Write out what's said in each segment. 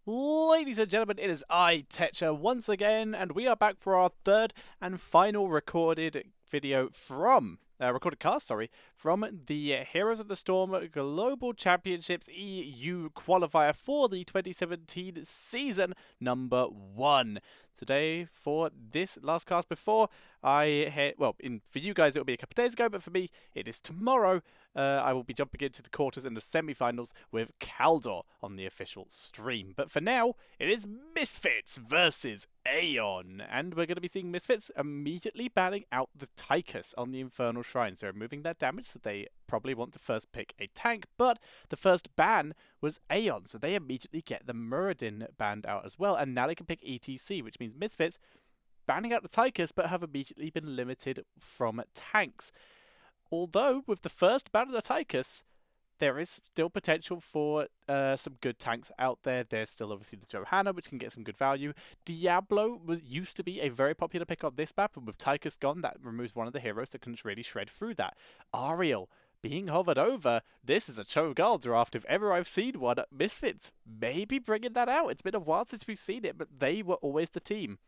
Ladies and gentlemen, it is I, Tetcher, once again, and we are back for our third and final recorded video recorded cast, from the Heroes of the Storm Global Championships EU Qualifier for the 2017 season number 1. Today, for this last cast before for you guys it will be a couple of days ago, but for me it is tomorrow. I will be jumping into the quarters and the semi-finals with Kaldor on the official stream. But for now, it is Misfits versus Aeon. And we're going to be seeing Misfits immediately banning out the Tychus on the Infernal Shrine. So removing that damage, so they probably want to first pick a tank. But the first ban was Aeon, so they immediately get the Muradin banned out as well. And now they can pick ETC, which means Misfits banning out the Tychus, but have immediately been limited from tanks. Although, with the first ban of the Tychus, there is still potential for some good tanks out there. There's still obviously the Johanna, which can get some good value. Diablo used to be a very popular pick on this map, and with Tychus gone, that removes one of the heroes that can really shred through that. Ariel being hovered over. This is a Cho'Gall draft if ever I've seen one. Misfits maybe bringing that out. It's been a while since we've seen it, but they were always the team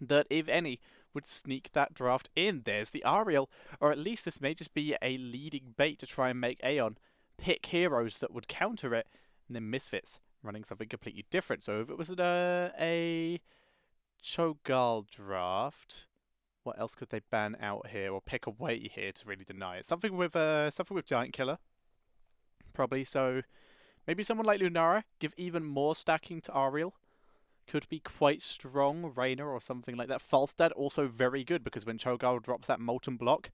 that, if any, would sneak that draft in. There's the Ariel, or at least this may just be a leading bait to try and make Aeon pick heroes that would counter it, and then Misfits running something completely different. So if it was a Cho'Gall draft, what else could they ban out here or pick away here to really deny it? Something with Giant Killer, probably. So maybe someone like Lunara, give even more stacking to Ariel. Could be quite strong, Rainer or something like that. Falstad also very good, because when Cho'Gall drops that Molten Block,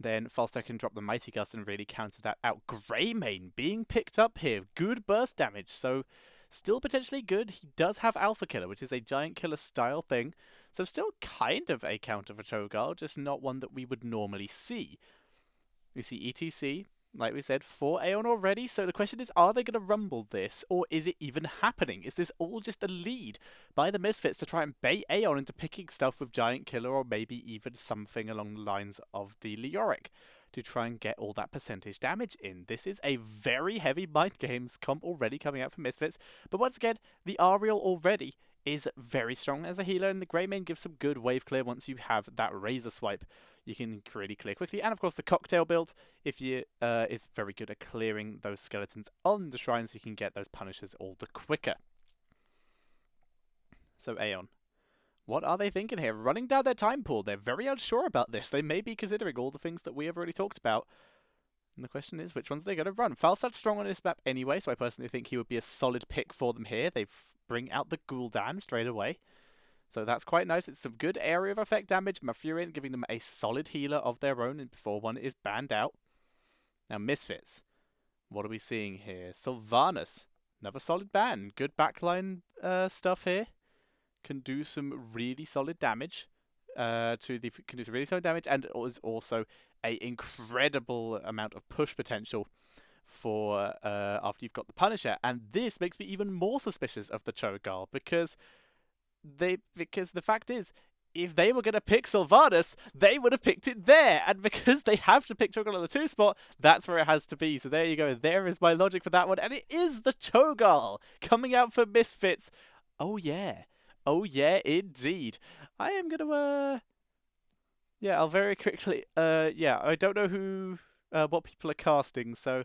then Falstad can drop the Mighty Gust and really counter that out. Greymane being picked up here. Good burst damage, so still potentially good. He does have Alpha Killer, which is a Giant Killer style thing, so still kind of a counter for Cho'Gall, just not one that we would normally see. We see ETC, like we said, for Aeon already, so the question is, are they going to rumble this, or is it even happening? Is this all just a lead by the Misfits to try and bait Aeon into picking stuff with Giant Killer, or maybe even something along the lines of the Leoric, to try and get all that percentage damage in? This is a very heavy mind games comp already coming out for Misfits, but once again, the Ariel already is very strong as a healer, and the Greymane gives some good wave clear once you have that Razor Swipe. You can really clear quickly, and of course the Cocktail build, if you is very good at clearing those skeletons on the shrine, so you can get those Punishers all the quicker. So Aeon, what are they thinking here? Running down their time pool. They're very unsure about this. They may be considering all the things that we have already talked about. And the question is, which ones are they going to run? Falstad's strong on this map anyway, so I personally think he would be a solid pick for them here. They bring out the Gul'dan straight away. So that's quite nice. It's some good area of effect damage. Mafurian giving them a solid healer of their own before one is banned out. Now Misfits, what are we seeing here? Sylvanas, another solid ban. Good backline stuff here. Can do some really solid damage. And is also a incredible amount of push potential for after you've got the Punisher. And this makes me even more suspicious of the Cho'Gall, because the fact is, if they were going to pick Sylvanas, they would have picked it there. And because they have to pick Cho'Gall on the 2 spot, that's where it has to be. So there you go. There is my logic for that one. And it is the Cho'Gall coming out for Misfits. Oh, yeah. Oh, yeah, indeed. I am going to, I'll very quickly, I don't know what people are casting, so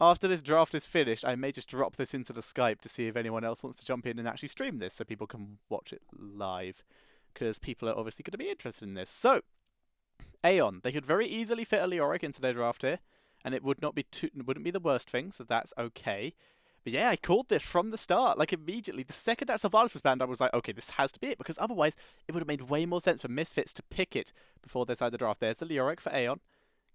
after this draft is finished, I may just drop this into the Skype to see if anyone else wants to jump in and actually stream this so people can watch it live, because people are obviously going to be interested in this. So, Aeon, they could very easily fit a Leoric into their draft here, and it wouldn't be the worst thing, so that's okay. But yeah, I called this from the start, like immediately. The second that Sylvanas was banned, I was like, okay, this has to be it, because otherwise it would have made way more sense for Misfits to pick it before they decide the draft. There's the Leoric for Aeon,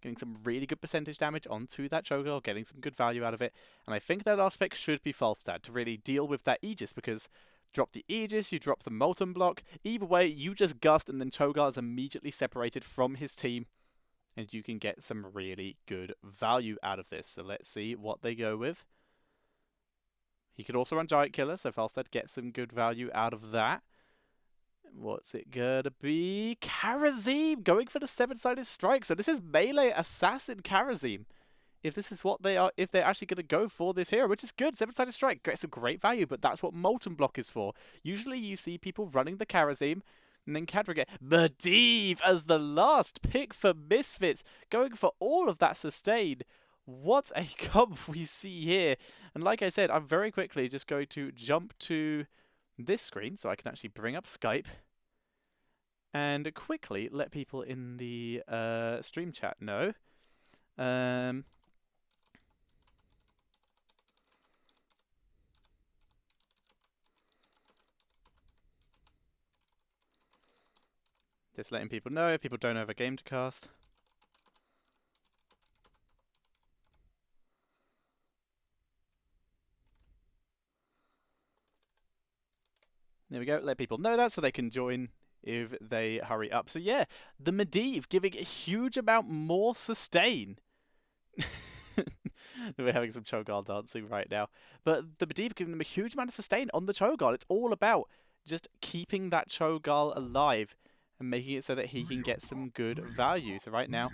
getting some really good percentage damage onto that Cho'Gall, getting some good value out of it. And I think their last pick should be Falstad to really deal with that Aegis, because drop the Aegis, you drop the Molten Block. Either way, you just gust, and then Cho'Gall is immediately separated from his team, and you can get some really good value out of this. So let's see what they go with. He could also run Giant Killer, so Falstad gets some good value out of that. What's it gonna be? Kharazim going for the 7-sided strike. So this is melee assassin Kharazim if this is what they are, if they're actually going to go for this hero, which is good. Seven-sided strike gets a great value, but that's what Molten Block is for. Usually you see people running the Karazim, and then countering it. Medivh as the last pick for Misfits, going for all of that sustain. What a comp we see here. And like I said, I'm very quickly just going to jump to this screen so I can actually bring up Skype and quickly let people in the stream chat know. Just letting people know if people don't have a game to cast. There we go, let people know that so they can join if they hurry up. So yeah, the Medivh giving a huge amount more sustain. We're having some Cho'Gall dancing right now. But the Medivh giving them a huge amount of sustain on the Cho'Gall. It's all about just keeping that Cho'Gall alive and making it so that he can get some good value. So right now,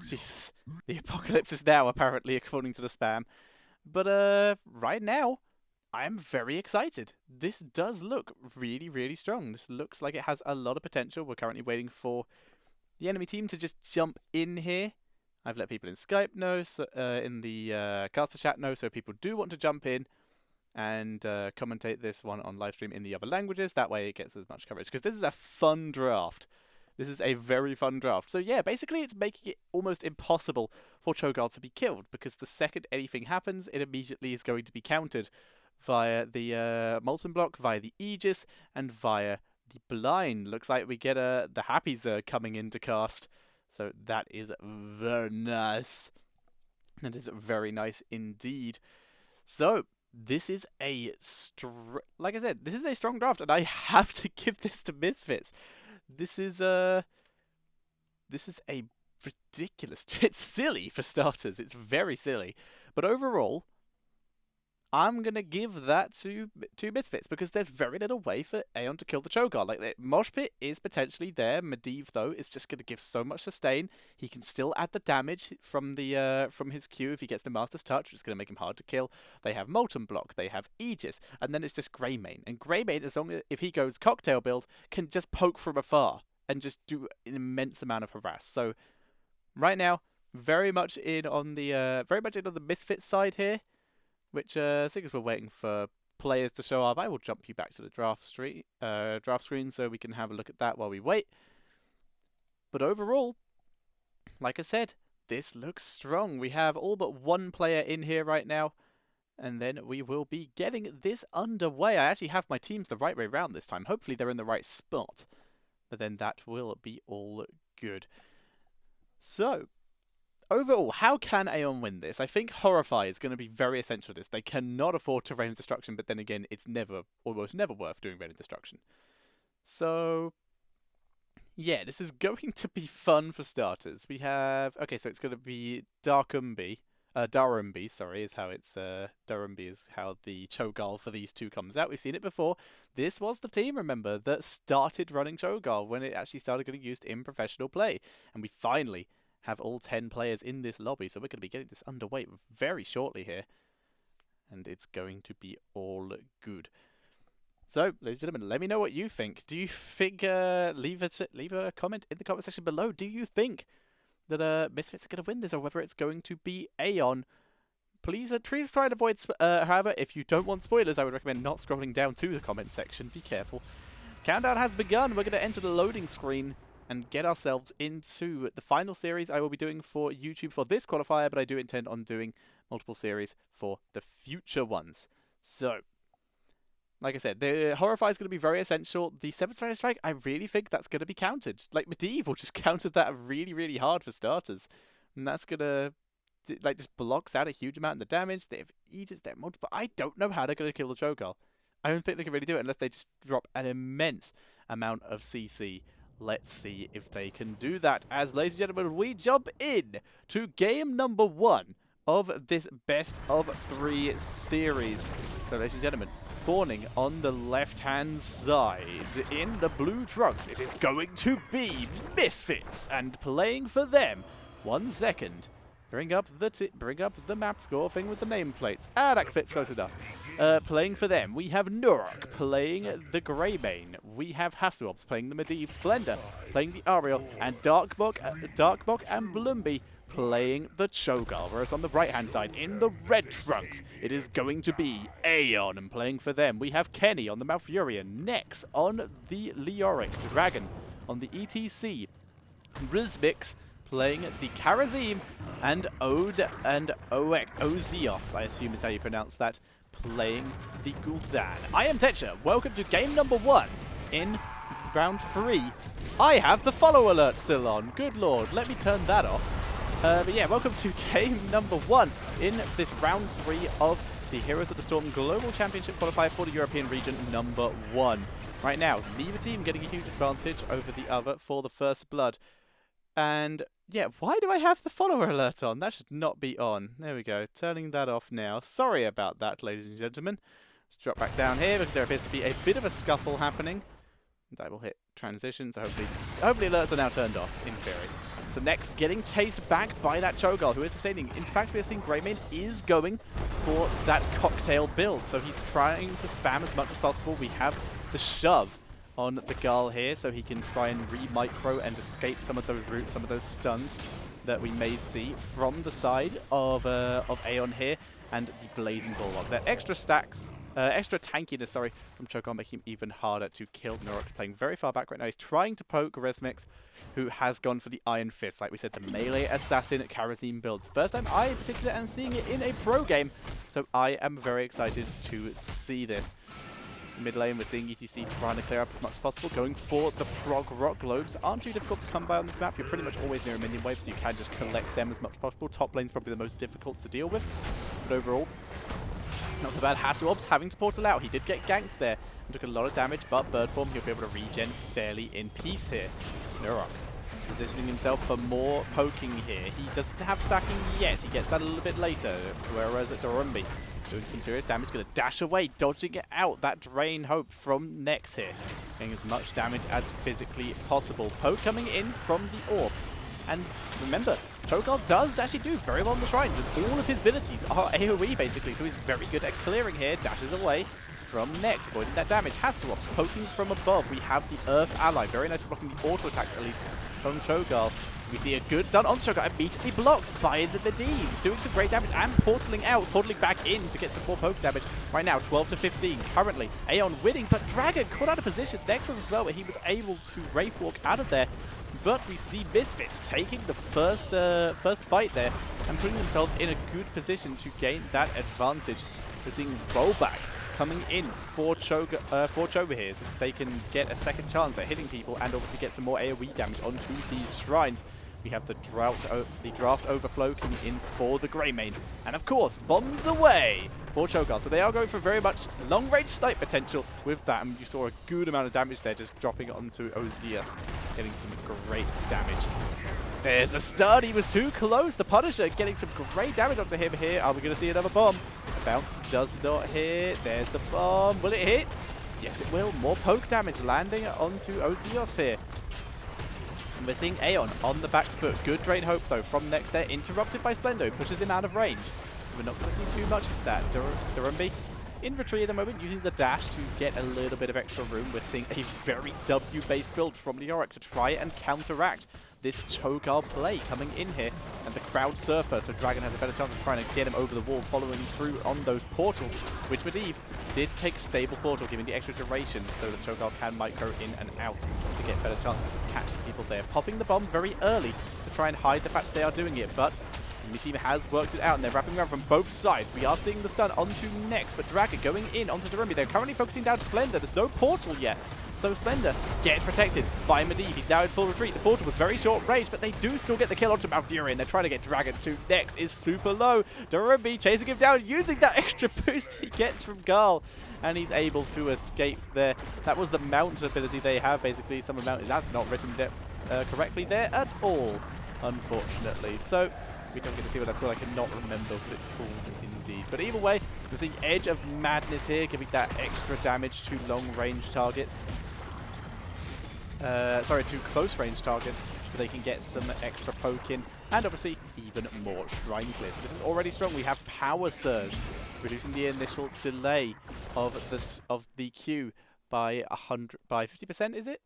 Jesus, the apocalypse is now apparently according to the spam. But right now, I am very excited. This does look really, really strong. This looks like it has a lot of potential. We're currently waiting for the enemy team to just jump in here. I've let people in Skype know, so, in the caster chat know, so people do want to jump in and commentate this one on livestream in the other languages. That way it gets as much coverage, because this is a fun draft. This is a very fun draft. So yeah, basically it's making it almost impossible for Cho'Gall to be killed, because the second anything happens, it immediately is going to be countered via the Molten Block, via the Aegis, and via the Blind. Looks like we get the Happies coming in to cast. So that is very nice. That is very nice indeed. So this is a like I said, this is a strong draft, and I have to give this to Misfits. This is a ridiculous. It's silly for starters. It's very silly, but overall, I'm going to give that to Misfits, because there's very little way for Aeon to kill the Cho'Gall. Like, the Mosh Pit is potentially there. Medivh, though, is just going to give so much sustain. He can still add the damage from his Q if he gets the Master's Touch, which is going to make him hard to kill. They have Molten Block, they have Aegis, and then it's just Greymane. And Greymane, as long as if he goes Cocktail build, can just poke from afar and just do an immense amount of harass. So, right now, very much in on the Misfits side here. Which, seeing as we're waiting for players to show up, I will jump you back to the draft screen so we can have a look at that while we wait. But overall, like I said, this looks strong. We have all but one player in here right now, and then we will be getting this underway. I actually have my teams the right way around this time. Hopefully they're in the right spot, but then that will be all good. So, overall, how can Aeon win this? I think Horrify is going to be very essential to this. They cannot afford to Rain of Destruction, but then again, it's almost never worth doing Rain of Destruction. So, yeah, this is going to be fun for starters. We have, okay, so it's going to be Darumbi, sorry, is how it's, Darumbi is how the Cho'Gall for these two comes out. We've seen it before. This was the team, remember, that started running Cho'Gall when it actually started getting used in professional play. And we finally have all 10 players in this lobby, so we're going to be getting this underway very shortly here, and it's going to be all good. So, ladies and gentlemen, let me know what you think. Do you think, leave a comment in the comment section below, do you think that Misfits are going to win this, or whether it's going to be Aeon? Please try and avoid, however, if you don't want spoilers, I would recommend not scrolling down to the comment section. Be careful. Countdown has begun. We're going to enter the loading screen and get ourselves into the final series I will be doing for YouTube for this qualifier, but I do intend on doing multiple series for the future ones. So, like I said, the Horrify is going to be very essential. The 7-sided strike, I really think that's going to be countered. Like, Medivh will just counter that really, really hard for starters. And that's going to, like, just blocks out a huge amount of the damage. They have Aegis, they have multiple. I don't know how they're going to kill the Cho'Gall. I don't think they can really do it unless they just drop an immense amount of CC. Let's see if they can do that. As, ladies and gentlemen, we jump in to game number 1 of this best of 3 series. So, ladies and gentlemen, spawning on the left-hand side in the blue trucks, it is going to be Misfits. And playing for them, 1 second, Bring up the map score thing with the nameplates. Ah, that fits close enough. Playing for them, we have Nurok playing the Greymane. We have Hasselhoff playing the Medivh Splendor, playing the Ariel, and Darkbog and Bloomby playing the Cho'Gall. Whereas on the right-hand side, in the red trunks, it is going to be Aeon. And playing for them, we have Kenny on the Malfurion, Nex on the Leoric, Dragon on the ETC, Rizmix playing the Karazim, and Ode and Ozios, I assume is how you pronounce that, playing the Gul'dan. I am Tetcher. Welcome to game number 1 in round 3. I have the follow alert still on. Good lord, let me turn that off. But yeah, welcome to game number 1 in this round 3 of the Heroes of the Storm Global Championship Qualifier for the European region number 1. Right now, neither team getting a huge advantage over the other for the first blood. And yeah, why do I have the follower alert on? That should not be on. There we go. Turning that off now. Sorry about that, ladies and gentlemen. Let's drop back down here because there appears to be a bit of a scuffle happening. That will hit transition, so hopefully alerts are now turned off, in theory. So next, getting chased back by that Cho'Gall, who is sustaining. In fact, we are seeing Greymane is going for that cocktail build. So he's trying to spam as much as possible. We have the shove on the Gull here, so he can try and re-micro and escape some of those routes, some of those stuns that we may see from the side of Aeon here, and the Blazing Bulwark. That extra stacks, extra tankiness, sorry, from Cho'Gall making him even harder to kill. Nurok playing very far back right now. He's trying to poke Rizmix, who has gone for the Iron Fist. Like we said, the melee assassin Karazim builds. First time I in particular am seeing it in a pro game, so I am very excited to see this. Mid lane, we're seeing ETC trying to clear up as much as possible, going for the prog rock globes. Aren't too difficult to come by on this map. You're pretty much always near a minion wave, so you can just collect them as much as possible. Top lane's probably the most difficult to deal with, but overall, not so bad. Hasselhoff having to portal out. He did get ganked there and took a lot of damage, but bird form, he'll be able to regen fairly in peace here. Nurok positioning himself for more poking here. He doesn't have stacking yet. He gets that a little bit later, whereas at Dorumbi, doing some serious damage, going to dash away, dodging it out. That drain hope from Nex here, getting as much damage as physically possible. Poke coming in from the Orb. And remember, Cho'Gall does actually do very well on the shrines, and all of his abilities are AoE basically, so he's very good at clearing here, dashes away from Nex, avoiding that damage. Hasselhoff poking from above. We have the Earth ally, very nice for blocking the auto attacks at least from Cho'Gall. We see a good stun on Cho'Gall, immediately blocked by the Medivh, doing some great damage and portaling out, portaling back in to get some more poke damage. Right now, 12 to 15. Currently, Aeon winning, but Dragon caught out of position. Nex was as well, but he was able to Wraith Walk out of there. But we see Misfits taking the first fight there and putting themselves in a good position to gain that advantage. We're seeing rollback coming in for Cho'Gall here, so they can get a second chance at hitting people and obviously get some more AoE damage onto these shrines. We have the draft overflow coming in for the Greymane. And of course, bombs away for Cho'Gall. So they are going for very much long-range snipe potential with that. And you saw a good amount of damage there, just dropping it onto Ozios, getting some great damage. There's the stun. He was too close. The Punisher getting some great damage onto him here. Are we going to see another bomb? The bounce does not hit. There's the bomb. Will it hit? Yes, it will. More poke damage landing onto Ozios here. And we're seeing Aeon on the back foot. Good drain hope though from Nex there, interrupted by Splendo, pushes him out of range. So we're not going to see too much of that. Dorumbi inventory at the moment, using the dash to get a little bit of extra room. We're seeing a very W-based build from Leoric to try and counteract this Cho'Gall play coming in here. And the Crowd Surfer, so Dragon has a better chance of trying to get him over the wall, following through on those portals, which Medivh did take stable portal, giving the extra duration so that Cho'Gall can micro in and out to get better chances of catching people there. Popping the bomb very early to try and hide the fact that they are doing it, but the team has worked it out, and they're wrapping around from both sides. We are seeing the stun onto Nex, but Dragon going in onto Dorumbi. They're currently focusing down Splendor. There's no portal yet, so Splendor gets protected by Medivh. He's now in full retreat. The portal was very short range, but they do still get the kill onto Malfurion. They're trying to get Dragon to Nex is super low. Dorumbi chasing him down, using that extra boost he gets from Gull, and he's able to escape there. That was the mount ability they have, basically. Some amount that's not written correctly there at all, unfortunately. So we don't get to see what that's called. I cannot remember what it's called indeed. But either way, we're seeing Edge of Madness here, giving that extra damage to long-range targets. To close-range targets, so they can get some extra poke in. And obviously, even more Shrine Clear. So this is already strong. We have Power Surge, reducing the initial delay of the Q by 50%, is it?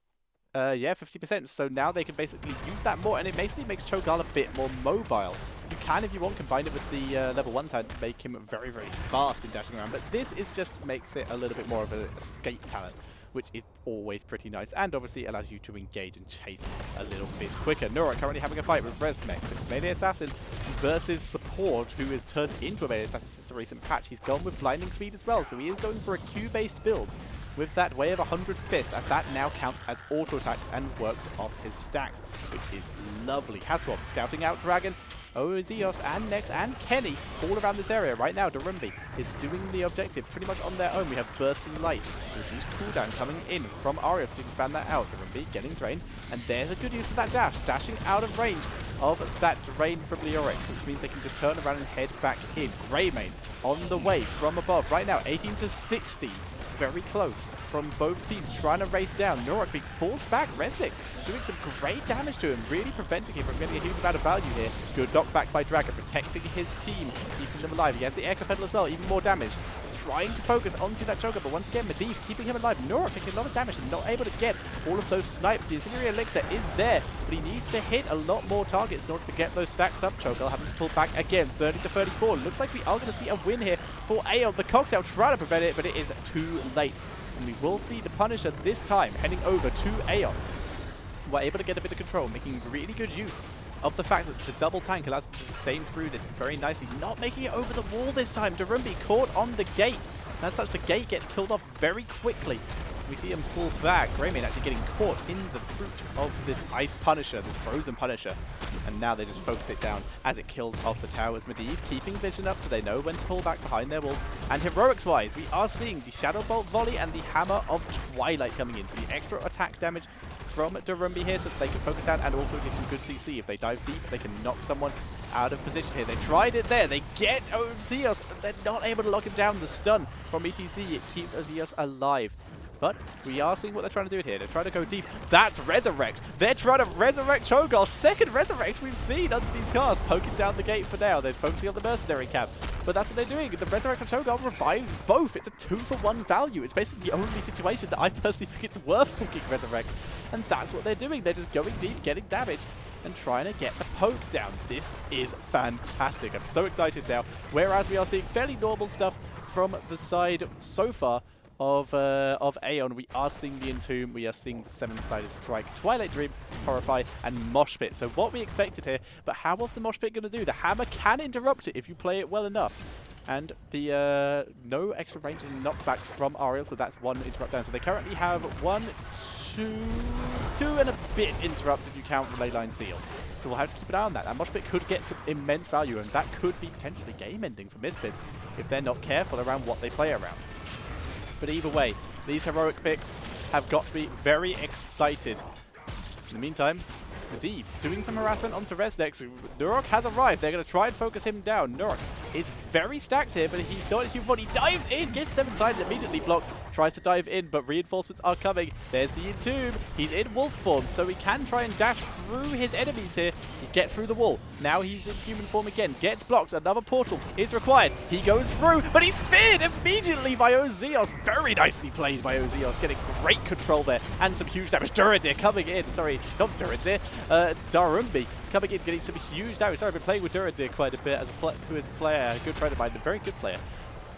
Yeah, 50%. So now they can basically use that more, and it basically makes Cho'Gall a bit more mobile. You can, if you want, combine it with the level 1 talent to make him very, very fast in dashing around. But this is just makes it a little bit more of an escape talent, which is always pretty nice, and obviously allows you to engage and chase a little bit quicker. Nura currently having a fight with Resmex. It's Melee Assassin versus Support, who is turned into a Melee Assassin since the recent patch. He's gone with Blinding Speed as well, so he is going for a Q-based build with that Way of 100 Fists, as that now counts as auto attacks and works off his stacks, which is lovely. Haswap scouting out Dragon, Ozios and Nex and Kenny all around this area. Right now, Darumbi is doing the objective pretty much on their own. We have Bursting Light, reduced cooldown coming in from Arius to expand that out. Darumbi getting drained, and there's a good use of that dash, dashing out of range of that drain from Leorix, which means they can just turn around and head back in. Greymane on the way from above. Right now, 18 to 16. Very close from both teams, trying to race down. Nurok being forced back. Resnix doing some great damage to him, really preventing him from getting a huge amount of value here. Good knockback by Dragon, protecting his team, keeping them alive. He has the Echo Pedal as well, even more damage. Trying to focus onto that Cho'Gall, but once again, Medivh keeping him alive. Nurok taking a lot of damage and not able to get all of those snipes. The Incendiary Elixir is there, but he needs to hit a lot more targets in order to get those stacks up. Cho'Gall having to pull back again, 30 to 34. Looks like we are going to see a win here for Aeon. The Cocktail trying to prevent it, but it is too late. And we will see the Punisher this time heading over to Aeon. We're able to get a bit of control, making really good use of the fact that the double tank allows them to sustain through this very nicely. Not making it over the wall this time. Darumbi caught on the gate. As such, the gate gets killed off very quickly. We see him pull back. Greymane actually getting caught in the fruit of this Ice Punisher, this Frozen Punisher. And now they just focus it down as it kills off the towers. Medivh keeping vision up so they know when to pull back behind their walls. And heroics-wise, we are seeing the Shadow Bolt Volley and the Hammer of Twilight coming in. So the extra attack damage from Darumbi here so that they can focus out and also get some good CC. If they dive deep, they can knock someone out of position here. They tried it there. They get Ozios, but they're not able to lock him down. The stun from ETC, it keeps Ozios alive. But we are seeing what they're trying to do here. They're trying to go deep. That's Resurrect. They're trying to resurrect Cho'Gall. Second Resurrect we've seen under these cars. Poking down the gate for now. They're focusing on the Mercenary camp. But that's what they're doing. The Resurrect of Cho'Gall revives both. It's a 2-for-1 value. It's basically the only situation that I personally think it's worth picking Resurrect. And that's what they're doing. They're just going deep, getting damage, and trying to get the poke down. This is fantastic. I'm so excited now. Whereas we are seeing fairly normal stuff from the side so far of Aeon, we are seeing the Entomb, we are seeing the 7-sided strike, Twilight Dream, Horrify, and Mosh Pit. So what we expected here, but how was the Mosh Pit going to do? The Hammer can interrupt it if you play it well enough. And the no extra range and knockback from Ariel, so that's one interrupt down. So they currently have 2 and a bit interrupts if you count Relay Line Seal. So we'll have to keep an eye on that. And Mosh Pit could get some immense value, and that could be potentially game-ending for Misfits if they're not careful around what they play around. But either way, these heroic picks have got to be very excited. In the meantime, Medivh doing some harassment onto Resnex. Nurok has arrived. They're going to try and focus him down. Nurok is very stacked here, but he's got a huge body. He dives in, gets 7-sided, immediately blocked. Tries to dive in, but reinforcements are coming. There's the Entomb. He's in wolf form, so he can try and dash through his enemies here. He gets through the wall. Now he's in human form again. Gets blocked. Another portal is required. He goes through, but he's feared immediately by Ozios. Very nicely played by Ozios, getting great control there and some huge damage. Duradir coming in. Sorry, not Duradir. Darumbi coming in, getting some huge damage. Sorry, I've been playing with Duradir quite a bit as who is a player, a good friend of mine, a very good player.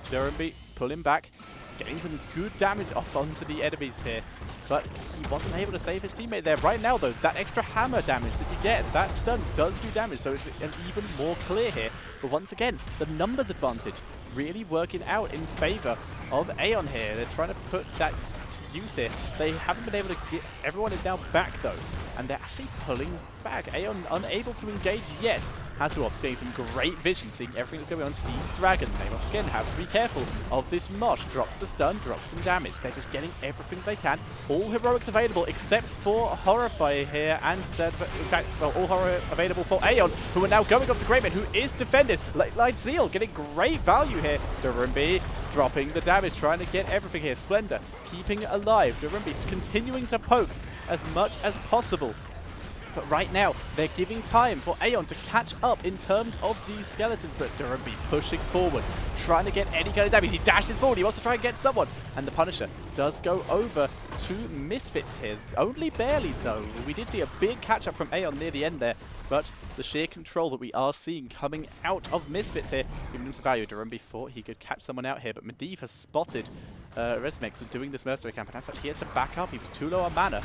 Darumbi pulling back, getting some good damage off onto the enemies here. But he wasn't able to save his teammate there. Right now, though, that extra hammer damage that you get, that stun does do damage, so it's an even more clear here. But once again, the numbers advantage really working out in favor of Aeon here. They're trying to put that to use here. They haven't been able to get... Everyone is now back, though, and they're actually pulling back. Aeon unable to engage yet. Hasselhoff's getting some great vision, seeing everything that's going on. Sees Dragon. They once again have to be careful of this Mosh. Drops the stun, drops some damage. They're just getting everything they can. All heroics available except for Horrify here, and in fact, well, all horror available for Aeon, who are now going on to Greymane, who is defended. Light Seal getting great value here. Darumbi dropping the damage, trying to get everything here. Splendor keeping it alive. Darumbi's continuing to poke as much as possible. But right now, they're giving time for Aeon to catch up in terms of these skeletons, but Durumbi pushing forward, trying to get any kind of damage. He dashes forward, he wants to try and get someone, and the Punisher does go over to Misfits here. Only barely, though. We did see a big catch-up from Aeon near the end there, but the sheer control that we are seeing coming out of Misfits here, giving him some value. Durumbi thought he could catch someone out here, but Medivh has spotted Resmex doing this Mercenary Camp, and as such, he has to back up. He was too low on mana.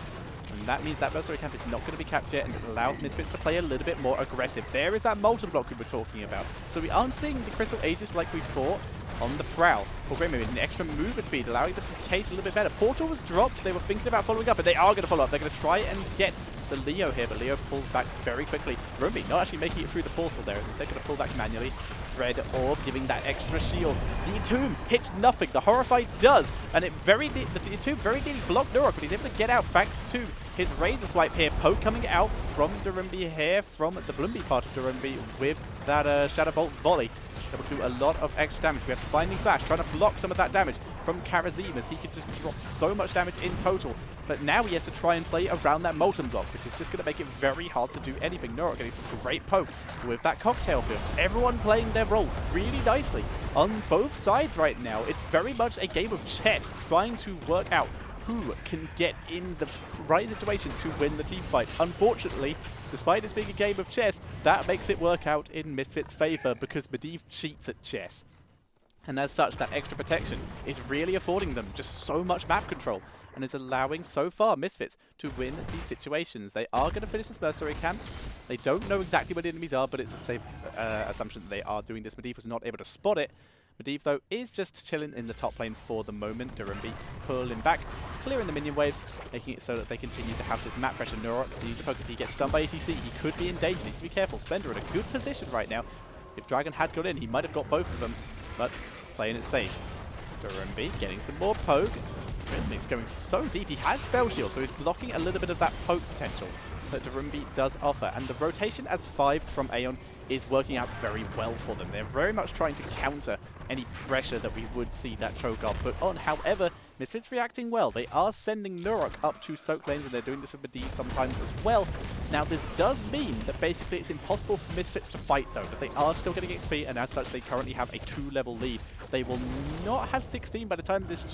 And that means that Mercenary Camp is not going to be captured yet, and it allows Misfits to play a little bit more aggressive. There is that Molten Block we were talking about. So we aren't seeing the Crystal Aegis like we thought on the prowl. For Greymoon, an extra movement speed, allowing them to chase a little bit better. Portal was dropped. They were thinking about following up, but they are going to follow up. They're going to try and get the Leo here, but Leo pulls back very quickly. Durumbi not actually making it through the portal there, as instead going to pull back manually. Dread Orb giving that extra shield. The Entomb hits nothing. The Horrified does, and the Entomb very nearly blocked Nurok, but he's able to get out thanks to his Razor Swipe here. Poke coming out from Durumbi here, from the Bloomby part of Durumbi with that Shadow Bolt volley. That will do a lot of extra damage. We have Blinding Flash trying to block some of that damage from Karazim, as he could just drop so much damage in total. But now he has to try and play around that Molten Block, which is just going to make it very hard to do anything. Nurok getting some great poke with that Cocktail build. Everyone playing their roles really nicely on both sides right now. It's very much a game of chess, trying to work out who can get in the right situation to win the team fight. Unfortunately, despite this being a game of chess, that makes it work out in Misfits' favor, because Medivh cheats at chess. And as such, that extra protection is really affording them just so much map control, and is allowing, so far, Misfits to win these situations. They are going to finish this Mercenary Camp. They don't know exactly where the enemies are, but it's a safe assumption that they are doing this. Medivh was not able to spot it. Medivh, though, is just chilling in the top lane for the moment. Durumbi pulling back, clearing the minion waves, making it so that they continue to have this map pressure. Nurok continues to poke. If he gets stunned by ATC, he could be in danger. Needs to be careful. Spender in a good position right now. If Dragon had got in, he might have got both of them, but playing it safe. Durumbi getting some more poke. Resmix going so deep. He has Spell Shield, so he's blocking a little bit of that poke potential that Durumbi does offer. And the rotation as 5 from Aeon is working out very well for them. They're very much trying to counter any pressure that we would see that Cho'Gath put on. However, Misfits reacting well. They are sending Nurok up to soak lanes, and they're doing this with Medivh sometimes as well. Now, this does mean that basically it's impossible for Misfits to fight, though, but they are still getting XP, and as such, they currently have a 2-level lead. They will not have 16 by the time this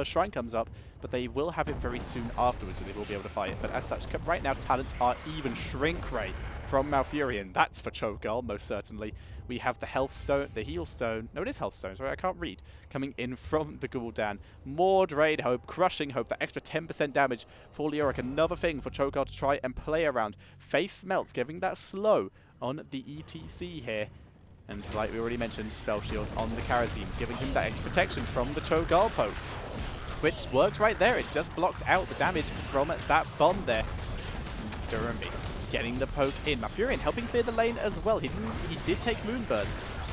shrine comes up, but they will have it very soon afterwards, and they will be able to fight it. But as such, right now, talents are even. Shrink Ray from Malfurion. That's for Cho'Gath, most certainly. We have the Health Stone, the Heal Stone. No, it is Health Stone, sorry, I can't read. Coming in from the Gul'dan. More Drain Hope, Crushing Hope, that extra 10% damage for Leoric. Another thing for Cho'Gath to try and play around. Face Smelt, giving that slow on the ETC here. And like we already mentioned, Spell Shield on the Karazim, giving him that extra protection from the Cho'Gath poke, which works right there. It just blocked out the damage from that bomb there. Durumbi getting the poke in. Malfurion helping clear the lane as well. He did take Moonburn.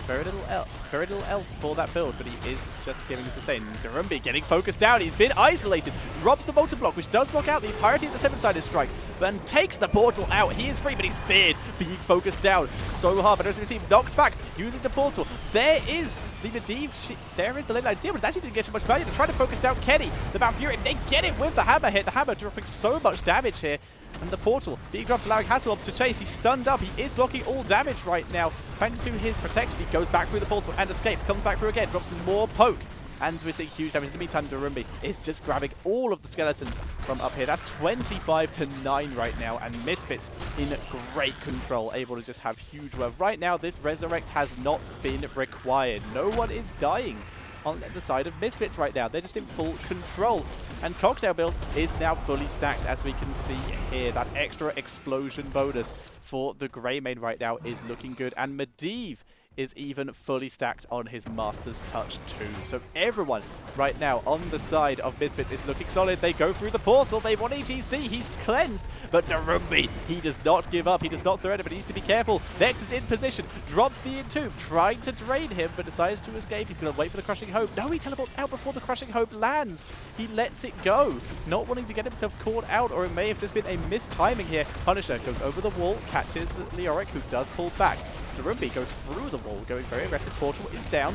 Very little else for that build, but he is just giving sustain. Durumbi getting focused down. He's been isolated. Drops the Molten Block, which does block out the entirety of the 7-sided strike. Then takes the portal out. He is free, but he's feared being focused down so hard. But as we see, knocks back using the portal. There is the Medivh. There is the lane line steal, but it actually didn't get too much value. They're trying to focus down Kenny. The Malfurion, they get it with the hammer hit. The hammer dropping so much damage here. And the portal being dropped, allowing Hasselhoff to chase. He's stunned up. He is blocking all damage right now. Thanks to his protection, he goes back through the portal and escapes. Comes back through again, drops more poke. And we're seeing huge damage. In the meantime, Durumbi is just grabbing all of the skeletons from up here. That's 25-9 right now. And Misfits in great control, able to just have huge work. Right now, this Resurrect has not been required. No one is dying on the side of Misfits right now. They're just in full control. And Cocktail build is now fully stacked, as we can see here. That extra explosion bonus for the Greymane right now is looking good. And Medivh is even fully stacked on his Master's Touch too. So everyone right now on the side of Misfits is looking solid. They go through the portal. They want ETC. He's cleansed. But Durumbi, he does not give up. He does not surrender, but he needs to be careful. Nex is in position. Drops the Entomb, trying to drain him, but decides to escape. He's going to wait for the Crushing Hope. No, he teleports out before the Crushing Hope lands. He lets it go, not wanting to get himself caught out, or it may have just been a mistiming here. Punisher goes over the wall, catches Leoric, who does pull back. Durumbi goes through the wall, going very aggressive. Portal is down.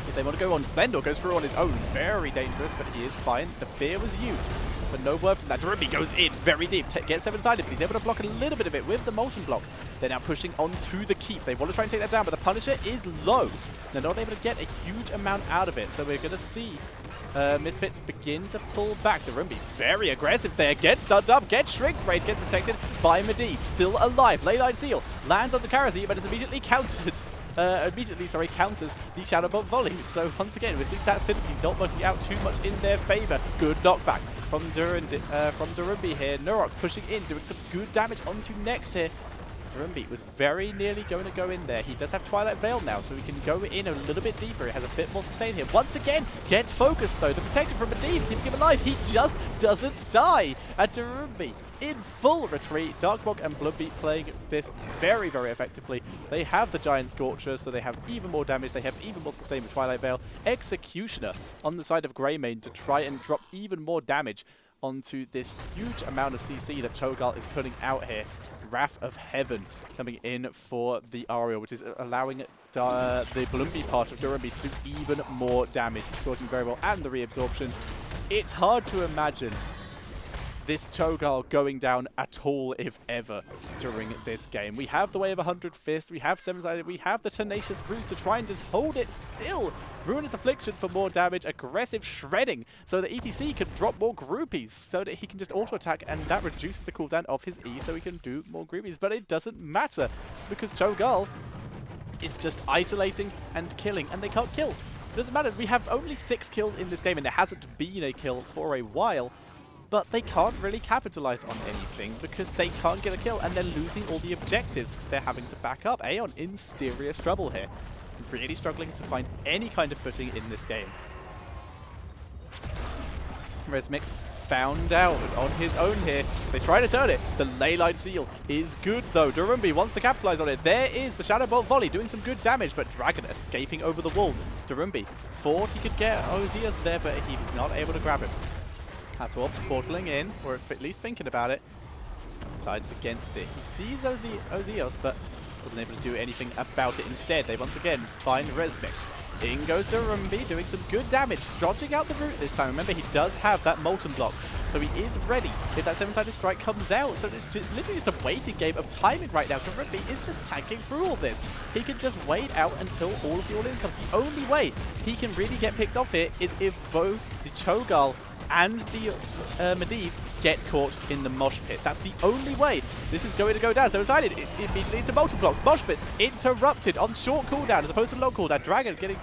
If they want to go on, Splendor goes through on his own. Very dangerous, but he is fine. The fear was used, but no word from that. Darumbi goes in very deep, gets seven-sided, but he's able to block a little bit of it with the Molten Block. They're now pushing onto the keep. They want to try and take that down, but the Punisher is low. They're not able to get a huge amount out of it, so we're going to see Misfits begin to pull back. Darumbi very aggressive there, gets stunned up, gets Shrink Raid, gets protected by Medivh. Still alive. Leyline Seal lands onto Karazim, but is immediately countered. Counters the Shadow Bolt volleys. So once again, we see that synergy not working out too much in their favor. Good knockback from Darumbi here. Nurok pushing in, doing some good damage onto Nex here. Darumbi was very nearly going to go in there. He does have Twilight Veil now, so he can go in a little bit deeper. He has a bit more sustain here. Once again, gets focused though. The protection from Medivh, keeping him alive. He just doesn't die. And Darumbi in full retreat. Darkbog and Bloodbeat playing this very, very effectively. They have the Giant Scorcher, so they have even more damage. They have even more sustain with Twilight Veil. Executioner on the side of Greymane to try and drop even more damage onto this huge amount of CC that Cho'Gall is putting out here. Wrath of Heaven coming in for the Ariel, which is allowing the Bloomby part of Darumbi to do even more damage. It's working very well, and the reabsorption. It's hard to imagine this Cho'Gall going down at all, if ever, during this game. We have the Way of 100 Fists, we have Seven-Sided, we have the Tenacious Roots to try and just hold it still. Ruinous Affliction for more damage, aggressive shredding, so that ETC can drop more groupies, so that he can just auto-attack, and that reduces the cooldown of his E, so he can do more groupies. But it doesn't matter, because Cho'Gall is just isolating and killing, and they can't kill. It doesn't matter, we have only 6 kills in this game, and there hasn't been a kill for a while. But they can't really capitalize on anything because they can't get a kill, and they're losing all the objectives because they're having to back up. Aeon in serious trouble here. Really struggling to find any kind of footing in this game. Resmix found out on his own here. They try to turn it. The Leyline Seal is good though. Darumbi wants to capitalize on it. There is the Shadow Bolt volley doing some good damage, but Dragon escaping over the wall. Darumbi thought he could get Ozias there, but he was not able to grab him. Haswarp portaling in, or at least thinking about it. Decides against it. He sees Ozios, but wasn't able to do anything about it instead. They once again find Resmix. In goes Darumbi, doing some good damage, dodging out the root this time. Remember, he does have that Molten Block, so he is ready if that Seven-Sided Strike comes out. So it's just, literally just a waiting game of timing right now. Darumbi is just tanking through all this. He can just wait out until all of the all-in comes. The only way he can really get picked off here is if both the Cho'Gall and the Medivh get caught in the mosh pit. That's the only way this is going to go down. So decided immediately into Molten Block. Mosh pit interrupted on short cooldown as opposed to long cooldown. Dragon getting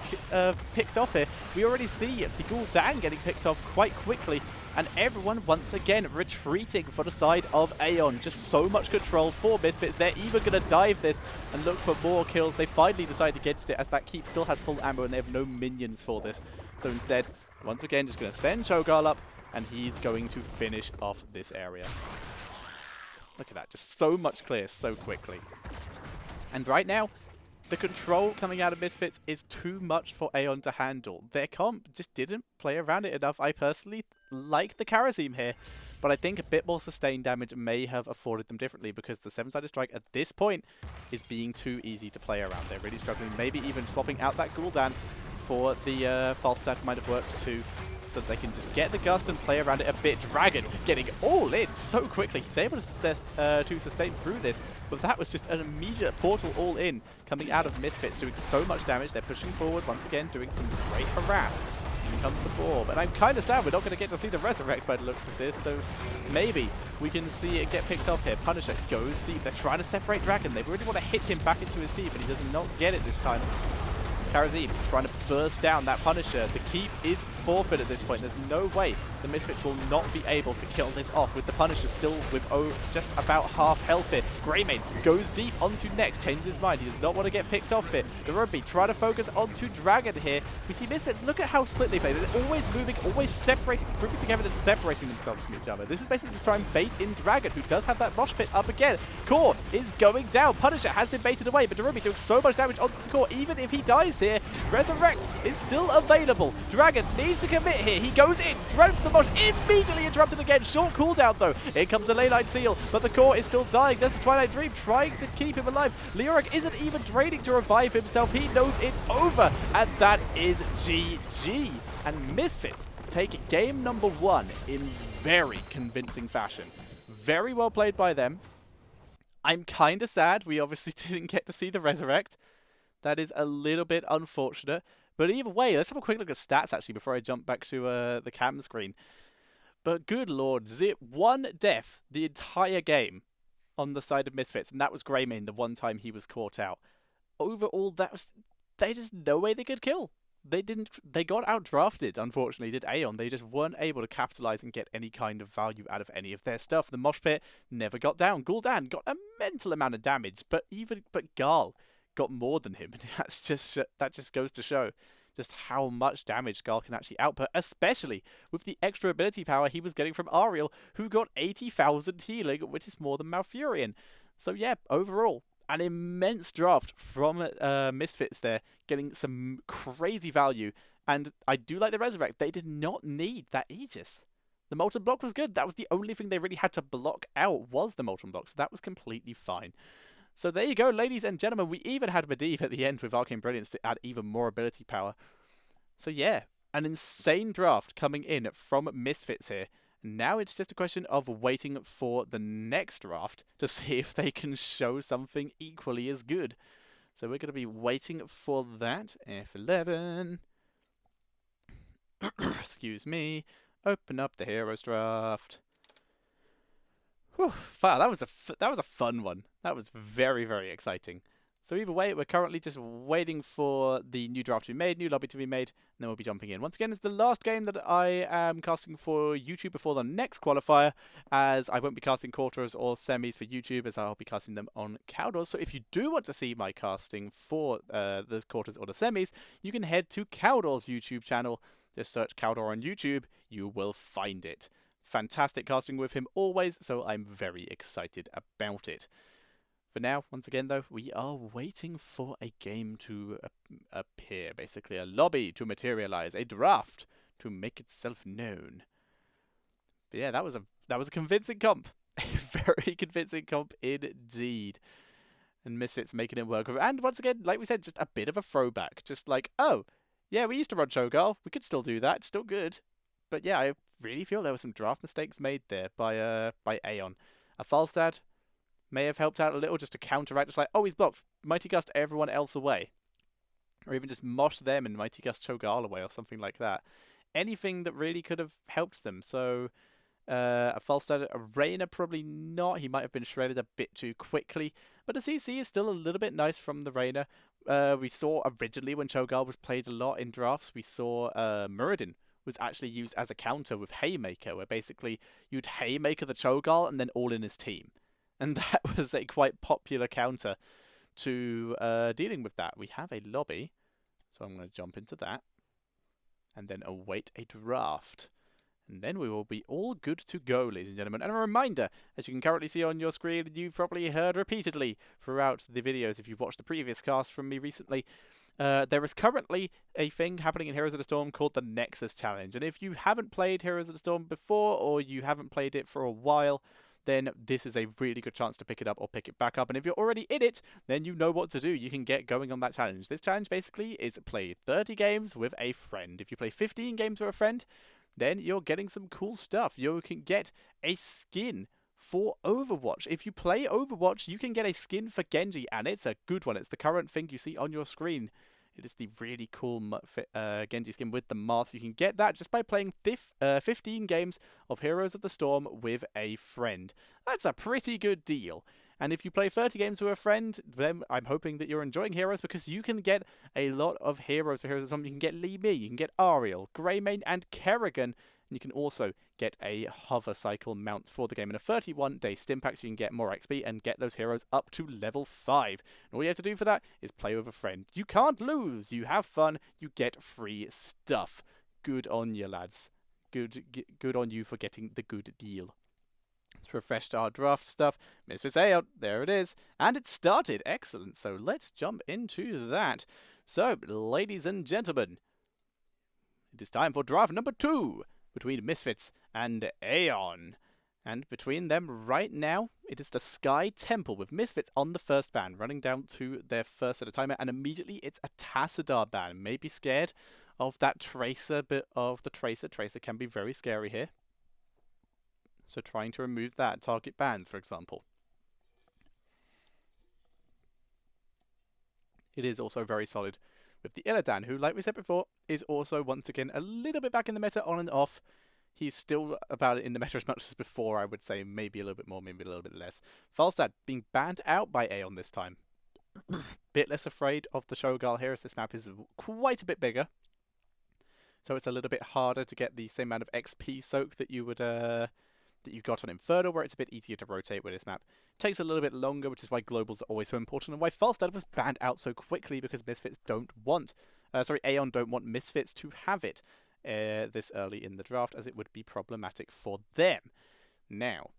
picked off here. We already see the Gul'dan getting picked off quite quickly. And everyone once again retreating for the side of Aeon. Just so much control for Misfits. They're even going to dive this and look for more kills. They finally decide against it as that keep still has full ammo and they have no minions for this. So instead, once again, just going to send Cho'Gall up, and he's going to finish off this area. Look at that, just so much clear so quickly. And right now, the control coming out of Misfits is too much for Aeon to handle. Their comp just didn't play around it enough. I personally like the Karazim here, but I think a bit more sustained damage may have afforded them differently because the Seven-Sided Strike at this point is being too easy to play around. They're really struggling. Maybe even swapping out that Gul'dan for the Falstaff might have worked too, so that they can just get the Gust and play around it a bit. Dragon getting all in so quickly. He's able to sustain through this, but that was just an immediate portal all in coming out of Misfits, doing so much damage. They're pushing forward once again, doing some great harass. In comes the Orb, and I'm kind of sad we're not going to get to see the Resurrect by the looks of this, so maybe we can see it get picked off here. Punisher goes deep. They're trying to separate Dragon. They really want to hit him back into his teeth, but he does not get it this time. Karazim trying to burst down that Punisher. The keep is forfeit at this point. There's no way the Misfits will not be able to kill this off with the Punisher still with just about half health here. Greymane goes deep onto Nex, changes his mind. He does not want to get picked off here. The Rugby try to focus onto Dragon here. We see Misfits, look at how split they play. They're always moving, always separating, grouping together and separating themselves from each other. This is basically to try and bait in Dragon, who does have that mosh pit up again. Core is going down. Punisher has been baited away, but Darumbi doing so much damage onto the core. Even if he dies here, Resurrect is still available. Dragon needs to commit here. He goes in, drones the Mosh, immediately interrupted again. Short cooldown though. Here comes the Leyline Seal, but the core is still dying. There's the Twilight Dream trying to keep him alive. Leoric isn't even draining to revive himself. He knows it's over, and that is GG. And Misfits take game number 1 in very convincing fashion. Very well played by them. I'm kind of sad we obviously didn't get to see the Resurrect. That is a little bit unfortunate. But either way, let's have a quick look at stats actually before I jump back to the cam screen. But good lord, 1 death the entire game on the side of Misfits, and that was Greymane the one time he was caught out. Overall, they just no way they could kill. They got outdrafted, unfortunately, did Aeon. They just weren't able to capitalize and get any kind of value out of any of their stuff. The Mosh Pit never got down. Gul'dan got a mental amount of damage, but Gal got more than him. And that just goes to show just how much damage Gal can actually output, especially with the extra ability power he was getting from Ariel, who got 80,000 healing, which is more than Malfurion. So yeah, overall, an immense draft from Misfits there, getting some crazy value. And I do like the Resurrect. They did not need that Aegis. The Molten Block was good. That was the only thing they really had to block out was the Molten Block. So that was completely fine. So there you go, ladies and gentlemen. We even had Medivh at the end with Arcane Brilliance to add even more ability power. So yeah, an insane draft coming in from Misfits here. Now it's just a question of waiting for the next draft to see if they can show something equally as good. So we're going to be waiting for that. F11. Excuse me. Open up the Heroes draft. Whew, wow, that was a fun one. That was very, very exciting. So either way, we're currently just waiting for the new draft to be made, new lobby to be made, and then we'll be jumping in. Once again, it's the last game that I am casting for YouTube before the next qualifier, as I won't be casting quarters or semis for YouTube, as I'll be casting them on Caldors. So if you do want to see my casting for the quarters or the semis, you can head to Caldors' YouTube channel. Just search Caldor on YouTube, you will find it. Fantastic casting with him always, so I'm very excited about it. For now, once again though, we are waiting for a game to appear, basically a lobby to materialize, a draft to make itself known. But yeah, that was a convincing comp. A very convincing comp indeed. And Misfits making it work. And once again, like we said, just a bit of a throwback. Just like, oh, yeah, we used to run Cho'Gall. We could still do that. It's still good. But yeah, I really feel there were some draft mistakes made there by Aeon. A Falstad may have helped out a little just to counteract. Just like, oh, he's blocked. Mighty Gust everyone else away. Or even just mosh them and Mighty Gust Cho'Gall away or something like that. Anything that really could have helped them. So a Falstad, a Reyna probably not. He might have been shredded a bit too quickly. But the CC is still a little bit nice from the Reyna. We saw originally when Cho'Gall was played a lot in drafts, we saw Muradin was actually used as a counter with Haymaker, where basically you'd Haymaker the Cho'Gall and then all in his team. And that was a quite popular counter to dealing with that. We have a lobby, so I'm going to jump into that. And then await a draft. And then we will be all good to go, ladies and gentlemen. And a reminder, as you can currently see on your screen, you've probably heard repeatedly throughout the videos if you've watched the previous cast from me recently, there is currently a thing happening in Heroes of the Storm called the Nexus Challenge. And if you haven't played Heroes of the Storm before, or you haven't played it for a while, then this is a really good chance to pick it up or pick it back up. And if you're already in it, then you know what to do. You can get going on that challenge. This challenge basically is play 30 games with a friend. If you play 15 games with a friend, then you're getting some cool stuff. You can get a skin for Overwatch. If you play Overwatch, you can get a skin for Genji, and it's a good one. It's the current thing you see on your screen. It is the really cool Genji skin with the mask. You can get that just by playing 15 games of Heroes of the Storm with a friend. That's a pretty good deal. And if you play 30 games with a friend, then I'm hoping that you're enjoying Heroes, because you can get a lot of heroes for Heroes of the Storm. You can get Li Mi, you can get Ariel, Greymane, and Kerrigan. And you can also get a hover cycle mount for the game. In a 31-day stim pack, so you can get more XP and get those heroes up to level 5. And all you have to do for that is play with a friend. You can't lose. You have fun. You get free stuff. Good on you, lads. Good on you for getting the good deal. Let's refresh our draft stuff. Misfits Aeon, there it is. And it started. Excellent. So let's jump into that. So, ladies and gentlemen, it is time for draft number 2 between Misfits and Aeon. And between them right now, it is the Sky Temple with Misfits on the first ban, running down to their first set of timer, and immediately it's a Tassadar ban. Maybe scared of that Tracer bit of the Tracer. Tracer can be very scary here. So trying to remove that target ban, for example. It is also very solid with the Illidan, who, like we said before, is also once again a little bit back in the meta, on and off. He's still about it in the meta as much as before, I would say. Maybe a little bit more, maybe a little bit less. Falstad being banned out by Aeon this time. Bit less afraid of the Shogal here, as this map is quite a bit bigger. So it's a little bit harder to get the same amount of XP soak that you would that you got on Inferno, where it's a bit easier to rotate with this map. It takes a little bit longer, which is why globals are always so important, and why Falstad was banned out so quickly, because Misfits don't want... Aeon don't want Misfits to have it this early in the draft, as it would be problematic for them. Now,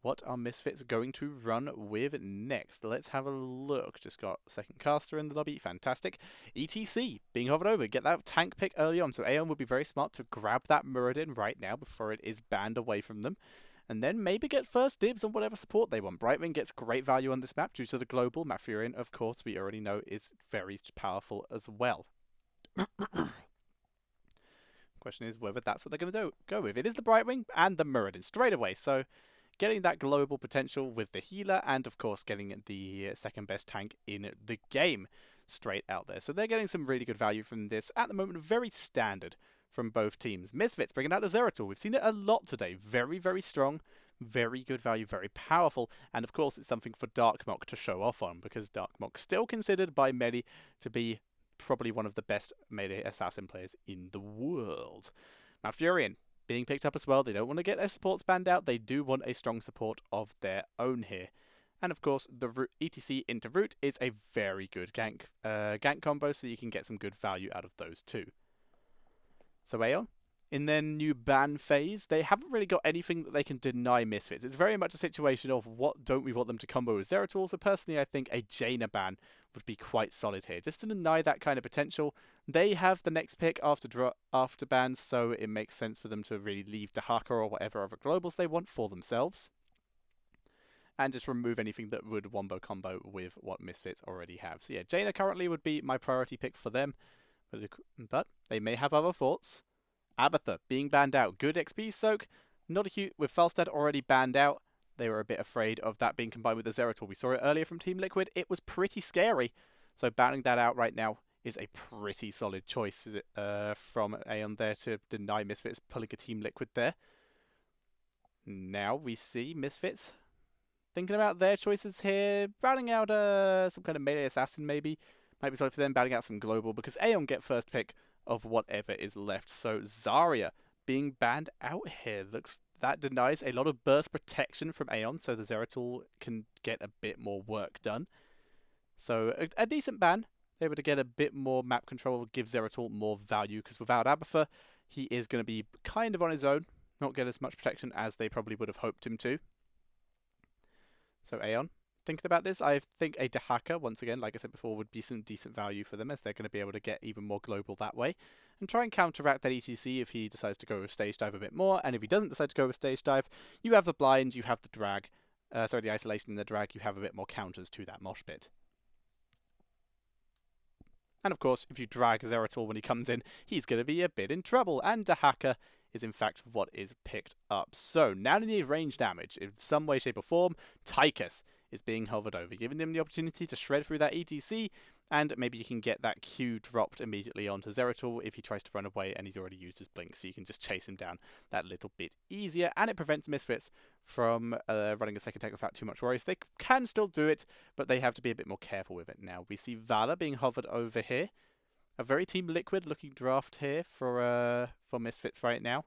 what are Misfits going to run with next? Let's have a look. Just got second caster in the lobby. Fantastic. ETC being hovered over. Get that tank pick early on. So Aeon would be very smart to grab that Muradin right now before it is banned away from them. And then maybe get first dibs on whatever support they want. Brightwing gets great value on this map due to the global. Malfurion, of course, we already know is very powerful as well. Question is whether that's what they're going to go with. It is the Brightwing and the Muradin straight away. So getting that global potential with the healer, and of course getting the second best tank in the game straight out there. So they're getting some really good value from this. At the moment, very standard from both teams. Misfits bringing out the Zeratul. We've seen it a lot today. Very, very strong, very good value, very powerful. And of course, it's something for Darkmock to show off on, because Darkmock still considered by many to be probably one of the best melee assassin players in the world. Malfurion being picked up as well. They don't want to get their supports banned out. They do want a strong support of their own here. And of course, the ETC into Root is a very good gank combo, so you can get some good value out of those two. So Aeon, in their new ban phase, they haven't really got anything that they can deny Misfits. It's very much a situation of what don't we want them to combo with Zeratul. So personally, I think a Jaina ban would be quite solid here, just to deny that kind of potential. They have the next pick after bans, so it makes sense for them to really leave Dahaka or whatever other globals they want for themselves, and just remove anything that would wombo combo with what Misfits already have. So yeah, Jaina currently would be my priority pick for them, but they may have other thoughts. Abatha being banned out, good XP soak, not a huge, with Falstad already banned out. They were a bit afraid of that being combined with the Zeratul. We saw it earlier from Team Liquid. It was pretty scary. So banning that out right now is a pretty solid choice from Aeon there to deny Misfits pulling a Team Liquid there. Now we see Misfits thinking about their choices here. Banning out some kind of melee assassin maybe. Might be solid for them. Banning out some global, because Aeon get first pick of whatever is left. So Zarya being banned out here. That denies a lot of burst protection from Aeon, so the Zeratul can get a bit more work done. So a decent ban, able to get a bit more map control, give Zeratul more value, because without Abatha, he is going to be kind of on his own, not get as much protection as they probably would have hoped him to. So Aeon, thinking about this, I think a Dahaka, once again, like I said before, would be some decent value for them, as they're going to be able to get even more global that way, and try and counteract that ETC if he decides to go with Stage Dive a bit more. And if he doesn't decide to go with Stage Dive, you have the blind, you have the drag, the isolation and the drag, you have a bit more counters to that mosh pit. And of course, if you drag Zeratul when he comes in, he's going to be a bit in trouble, and Dahaka is in fact what is picked up. So now they need range damage in some way, shape or form. Tychus is being hovered over, giving him the opportunity to shred through that ETC, and maybe you can get that Q dropped immediately onto Zeratul if he tries to run away and he's already used his blink, so you can just chase him down that little bit easier, and it prevents Misfits from running a second tank without too much worries. They can still do it, but they have to be a bit more careful with it now. We see Vala being hovered over here. A very Team Liquid looking draft here for Misfits right now.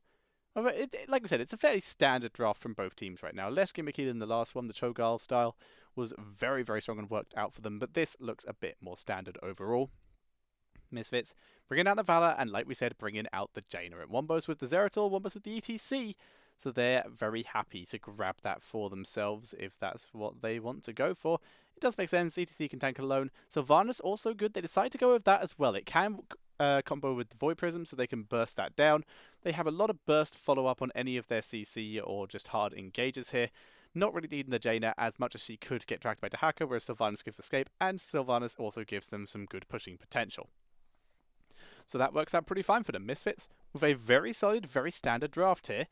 Like we said, it's a fairly standard draft from both teams right now. Less gimmicky than the last one. The Cho'Gall style was very, very strong and worked out for them, but this looks a bit more standard overall. Misfits bringing out the Valor, and like we said, bringing out the Jaina. It wombos with the Zeratul, wombos with the ETC, so they're very happy to grab that for themselves if that's what they want to go for. It does make sense. ETC can tank alone. Sylvanas also good. They decide to go with that as well. It can combo with the Void Prism, so they can burst that down. They have a lot of burst follow-up on any of their CC or just hard engages here. Not really needing the Jaina as much as she could get dragged by Dahaka, whereas Sylvanas gives escape, and Sylvanas also gives them some good pushing potential. So that works out pretty fine for them. Misfits with a very solid, very standard draft here.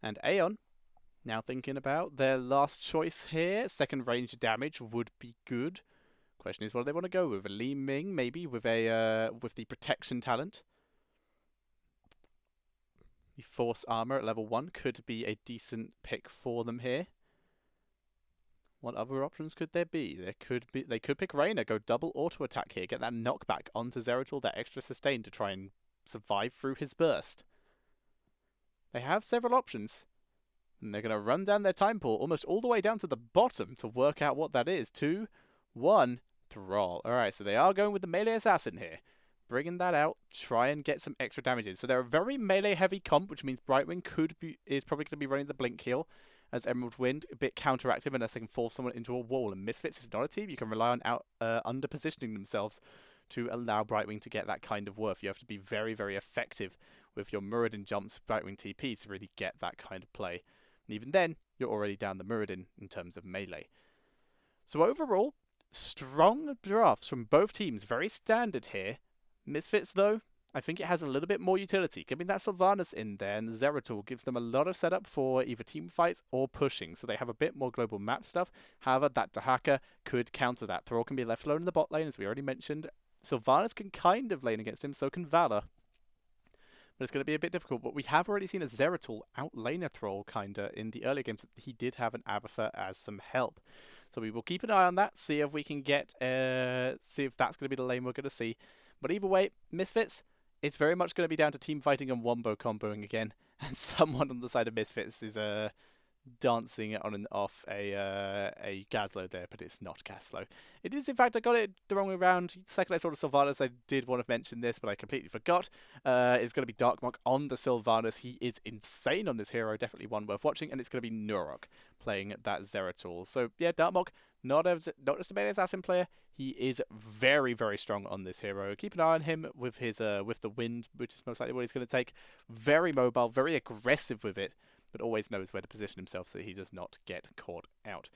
And Aeon, now thinking about their last choice here. Second range damage would be good. Question is, what do they want to go with? A Li Ming, maybe, with the protection talent. The Force Armor at level 1 could be a decent pick for them here. What other options could there be? They could pick Reyna, go double auto attack here, get that knockback onto Zeratul, that extra sustain to try and survive through his burst. They have several options. And they're going to run down their time pool almost all the way down to the bottom to work out what that is. 2, 1, Thrall. Alright, so they are going with the melee assassin here. Bringing that out, try and get some extra damage in. So they're a very melee heavy comp, which means Brightwing is probably going to be running the Blink heal. As Emerald Wind, a bit counteractive unless they can force someone into a wall. And Misfits is not a team you can rely on under positioning themselves to allow Brightwing to get that kind of worth. You have to be very, very effective with your Muradin jumps, Brightwing TP to really get that kind of play. And even then, you're already down the Muradin in terms of melee. So overall, strong drafts from both teams. Very standard here. Misfits, though, I think it has a little bit more utility. Giving that Sylvanas in there and the Zeratul gives them a lot of setup for either team fights or pushing. So they have a bit more global map stuff. However, that Dahaka could counter that. Thrall can be left alone in the bot lane, as we already mentioned. Sylvanas can kind of lane against him, so can Valor. But it's going to be a bit difficult. But we have already seen a Zeratul outlane a Thrall, kinda, in the earlier games. He did have an Abathur as some help. So we will keep an eye on that, see if we can get, see if that's going to be the lane we're going to see. But either way, Misfits, it's very much going to be down to team fighting and wombo comboing again. And someone on the side of Misfits is dancing on and off a Gazlo there, but it's not Gazlo. It is, in fact, I got it the wrong way around. Second I saw the Sylvanas, I did want to mention this, but I completely forgot. It's going to be Darkmock on the Sylvanas. He is insane on this hero, definitely one worth watching, and it's going to be Nurok playing that Zeratul. So yeah, Darkmock, not just a melee assassin player. He is very, very strong on this hero. Keep an eye on him with his with the wind, which is most likely what he's going to take. Very mobile, very aggressive with it, but always knows where to position himself so that he does not get caught out.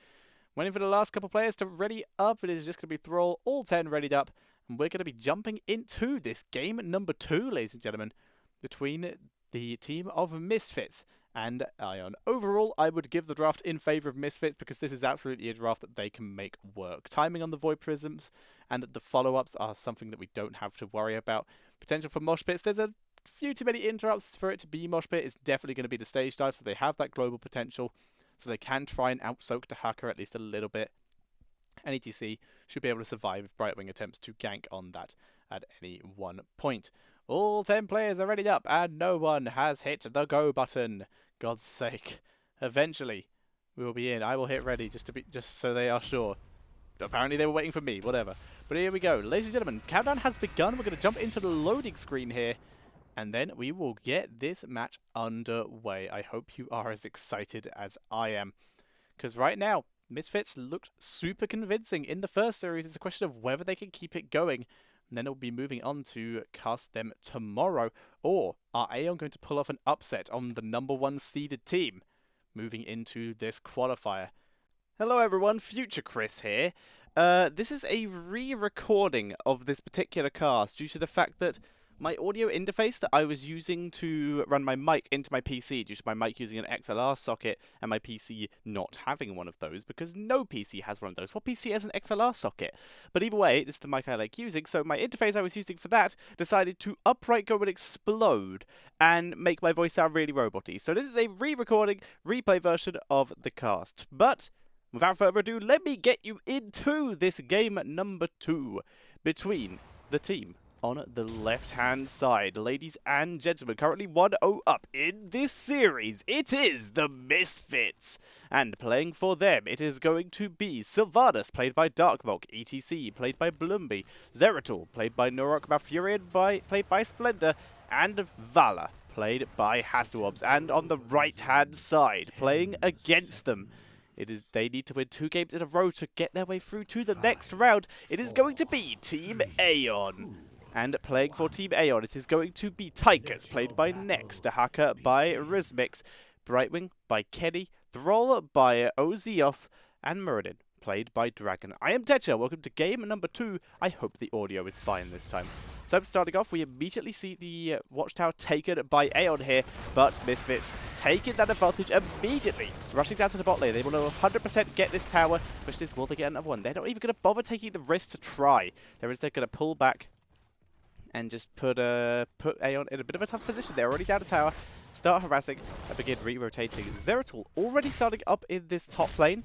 Waiting for the last couple of players to ready up. It is just going to be Thrall, all 10 readied up, and we're going to be jumping into this game number 2, ladies and gentlemen, between the team of Misfits and Aeon. Overall, I would give the draft in favour of Misfits because this is absolutely a draft that they can make work. Timing on the Void Prisms and the follow-ups are something that we don't have to worry about. Potential for mosh pits, there's a few too many interrupts for it to be mosh pit. It's definitely going to be the stage dive, so they have that global potential, so they can try and outsoak Dahaka at least a little bit. And ETC should be able to survive if Brightwing attempts to gank on that at any one point. All 10 players are ready up, and no one has hit the go button. God's sake. Eventually, we will be in. I will hit ready just so they are sure. Apparently they were waiting for me, whatever. But here we go. Ladies and gentlemen, countdown has begun. We're going to jump into the loading screen here, and then we will get this match underway. I hope you are as excited as I am, because right now, Misfits looked super convincing in the first series. It's a question of whether they can keep it going. And then it'll be moving on to cast them tomorrow. Or are Aeon going to pull off an upset on the #1 seeded team moving into this qualifier? Hello everyone, Future Chris here. This is a re-recording of this particular cast due to the fact that my audio interface that I was using to run my mic into my PC, due to my mic using an XLR socket and my PC not having one of those, because no PC has one of those. What PC has an XLR socket? But either way, it's the mic I like using, so my interface I was using for that decided to upright go and explode and make my voice sound really roboty. So this is a re-recording, replay version of the cast. But without further ado, let me get you into this game number 2 between the team on the left-hand side. Ladies and gentlemen, currently 1-0 up in this series. It is the Misfits. And playing for them, it is going to be Sylvanas, played by Darkmock, ETC, played by Bloomby, Zeratul, played by Nurok, Malfurion, played by Splendor, and Valor, played by Hasselhobbs. And on the right-hand side, playing against them, They need to win 2 games in a row to get their way through to the next round. It is going to be Team Aeon. And playing for Team Aeon, it is going to be Tigers, played by Nex, Dahaka by Rizmix, Brightwing by Kenny, Thrall by Ozios, and Muradin, played by Dragon. I am Tetcher, welcome to game number 2. I hope the audio is fine this time. So starting off, we immediately see the watchtower taken by Aeon here, but Misfits taking that advantage immediately. Rushing down to the bot lane, they will 100% get this tower. Question is, will they get another one? They're not even going to bother taking the risk to try. They're instead going to pull back and just put Aeon in a bit of a tough position. They're already down a tower. Start harassing and begin re-rotating. Zeratul already starting up in this top lane.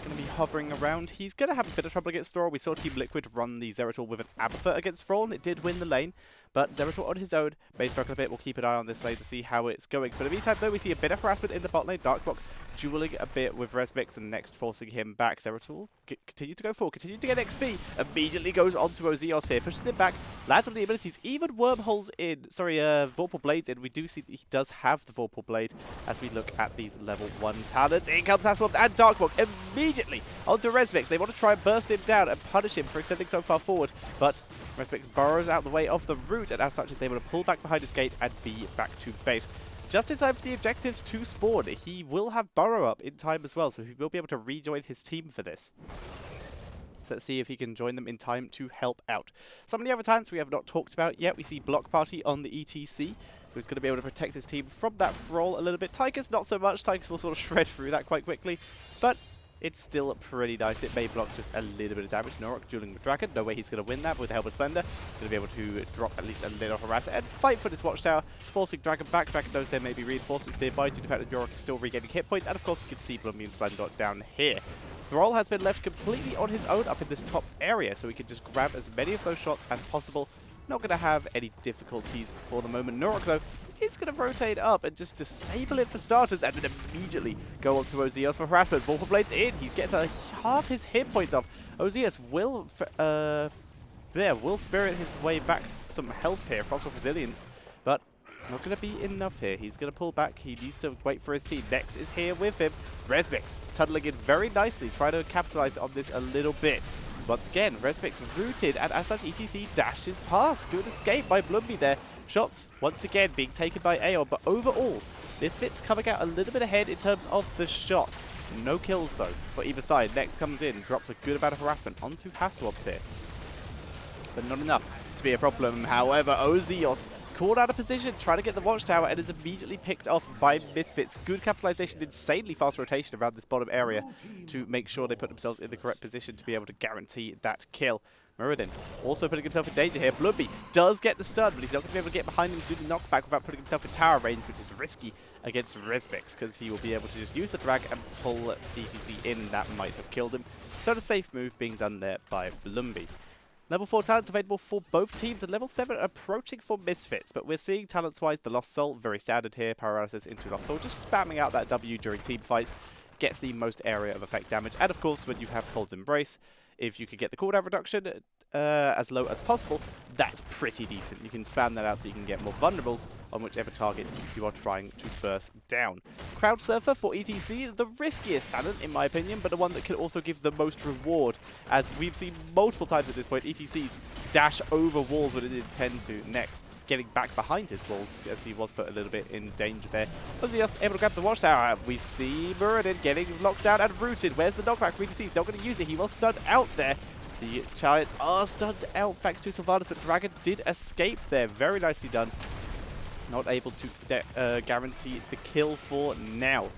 Going to be hovering around. He's going to have a bit of trouble against Thrall. We saw Team Liquid run the Zeratul with an Abathur against Thrall, and it did win the lane. But Zeratul on his own may struggle a bit. We'll keep an eye on this lane to see how it's going. For the meantime, though, we see a bit of harassment in the bot lane. Darkblock dueling a bit with Resmix and Next forcing him back. Zeratul continue to go forward, continue to get XP. Immediately goes on to Ozios here, pushes him back, lands on the abilities, even wormholes in, Vorpal Blades in. We do see that he does have the Vorpal Blade as we look at these level 1 talents. In comes Aswabs and Darkblock immediately onto Resmix. They want to try and burst him down and punish him for extending so far forward, but Resmix burrows out the way of the root, and as such is able to pull back behind his gate and be back to base. Just in time for the objectives to spawn. He will have Burrow up in time as well, so he will be able to rejoin his team for this. So let's see if he can join them in time to help out. Some of the other talents we have not talked about yet. We see Block Party on the ETC, who's going to be able to protect his team from that Thrall a little bit. Tigers, not so much. Tigers will sort of shred through that quite quickly, but it's still pretty nice. It may block just a little bit of damage. Norok dueling with Dragon. No way he's going to win that with the help of Splendor. Going to be able to drop at least a little harass and fight for this watchtower, forcing Dragon back. Dragon knows there may be reinforcements nearby due to the fact that Norok is still regaining hit points. And of course, you can see Blumby and Splendor down here. Thrall has been left completely on his own up in this top area, so we can just grab as many of those shots as possible. Not going to have any difficulties for the moment. Norok, though, is going to rotate up and just disable it for starters, and then immediately go on to Ozios for harassment. Vorpal Blades in. He gets half his hit points off. Ozios will spirit his way back to some health here. Frostwolf Resilience, but not going to be enough here. He's going to pull back. He needs to wait for his team. Nex is here with him. Resmix tunneling in very nicely, trying to capitalize on this a little bit. Once again, Resmix rooted, and as such, ETC dashes past. Good escape by Blumby there. Shots, once again, being taken by Aeon, but overall, Misfits coming out a little bit ahead in terms of the shots. No kills, though, for either side. Next comes in, drops a good amount of harassment onto Haswabs here, but not enough to be a problem. However, Ozios called out of position, trying to get the watchtower, and is immediately picked off by Misfits. Good capitalization, insanely fast rotation around this bottom area to make sure they put themselves in the correct position to be able to guarantee that kill. Muradin also putting himself in danger here. Blumby does get the stun, but he's not going to be able to get behind him to do the knockback without putting himself in tower range, which is risky against Resmix, because he will be able to just use the drag and pull ETC in. That might have killed him. So the safe move being done there by Blumby. Level 4 talents available for both teams, and level 7 approaching for Misfits, but we're seeing talents-wise the Lost Soul, very standard here, Paralysis into Lost Soul, just spamming out that W during team fights, gets the most area of effect damage, and of course when you have Cold's Embrace, if you could get the cooldown reduction as low as possible, that's pretty decent. You can spam that out so you can get more vulnerables on whichever target you are trying to burst down. Crowd Surfer for ETC, the riskiest talent in my opinion, but the one that can also give the most reward, as we've seen multiple times at this point, ETCs dash over walls when it didn't intend to. Next, getting back behind his walls as he was put a little bit in danger there. Ozios able to grab the watchtower. We see Muradin getting locked down and rooted. Where's the knockback for ETC? He's not going to use it. He was stunned out there. The Chariots are stunned out thanks to Sylvanas, but Dragon did escape there. Very nicely done. Not able to guarantee the kill for now.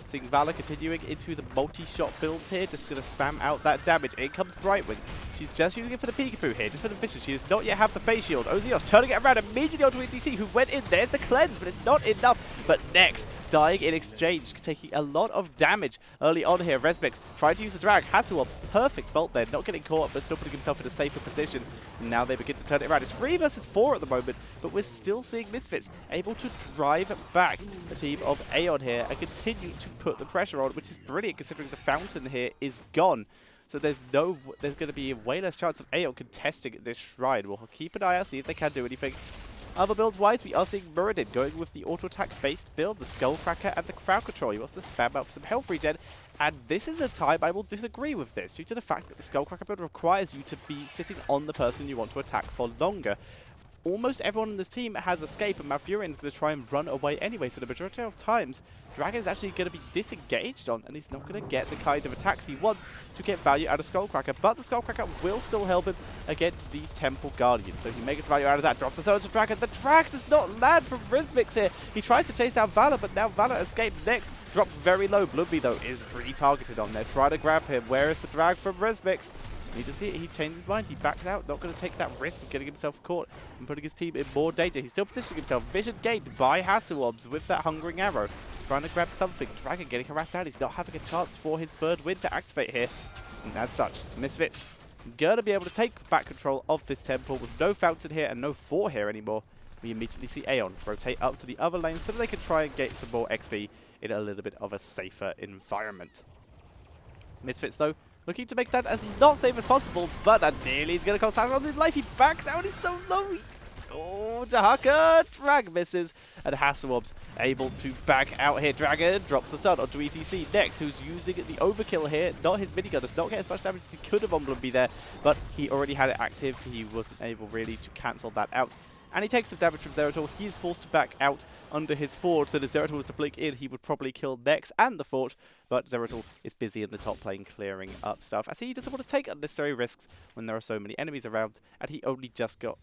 Seeing Valor continuing into the multi-shot build here, just going to spam out that damage. In comes Brightwing. She's just using it for the peekaboo here, just for the vision. She does not yet have the face shield. Ozios turning it around immediately onto ETC, who went in. There's the cleanse, but it's not enough. But Nex dying in exchange, taking a lot of damage early on here. Resmix trying to use the drag. Hasselhoff's perfect bolt there, not getting caught, but still putting himself in a safer position. And now they begin to turn it around. It's 3 versus 4 at the moment, but we're still seeing Misfits able to drive back the team of Aeon here and continue to put the pressure on, which is brilliant considering the fountain here is gone. So there's going to be a way less chance of Aeon contesting this shrine. We'll keep an eye out, see if they can do anything. Other builds-wise, we are seeing Muradin going with the auto-attack-based build, the Skullcracker and the Crowd Control. He wants to spam out for some health regen, And this is a time I will disagree with this, due to the fact that the Skullcracker build requires you to be sitting on the person you want to attack for longer. Almost everyone in this team has escape, and Malfurion's going to try and run away anyway, so the majority of times, Dragon is actually going to be disengaged on, and he's not going to get the kind of attacks he wants to get value out of Skullcracker. But the Skullcracker will still help him against these Temple Guardians, so he makes value out of that, drops the sword to Dragon. The drag does not land from Rizmix here. He tries to chase down Valor, but now Valor escapes next, drops very low. Bloodby, though, is retargeted on there, trying to grab him. Where is the drag from Rizmix? You just see it, he changed his mind, he backs out, not going to take that risk of getting himself caught and putting his team in more danger. He's still positioning himself, vision gained by Hasselobs with that hungering arrow, trying to grab something. Dragon getting harassed out, he's not having a chance for his third win to activate here. And as such, Misfits going to be able to take back control of this temple with no fountain here and no fort here anymore. We immediately see Aeon rotate up to the other lane so that they can try and get some more XP in a little bit of a safer environment. Misfits, though, looking to make that as not safe as possible, but that nearly is going to cost Hasselhoff his life. He backs out, he's so low. Oh, Dahaka, drag misses, and Hasselhoff's able to back out here. Dragon drops the stun onto ETC next, who's using the overkill here. Not his minigun, does not get as much damage as he could have on Bloodby there, but he already had it active. He wasn't able really to cancel that out. And he takes some damage from Zeratul. He is forced to back out under his fort, so if Zeratul was to blink in, he would probably kill Nex and the fort, but Zeratul is busy in the top lane clearing up stuff, as he doesn't want to take unnecessary risks when there are so many enemies around, and he only just got,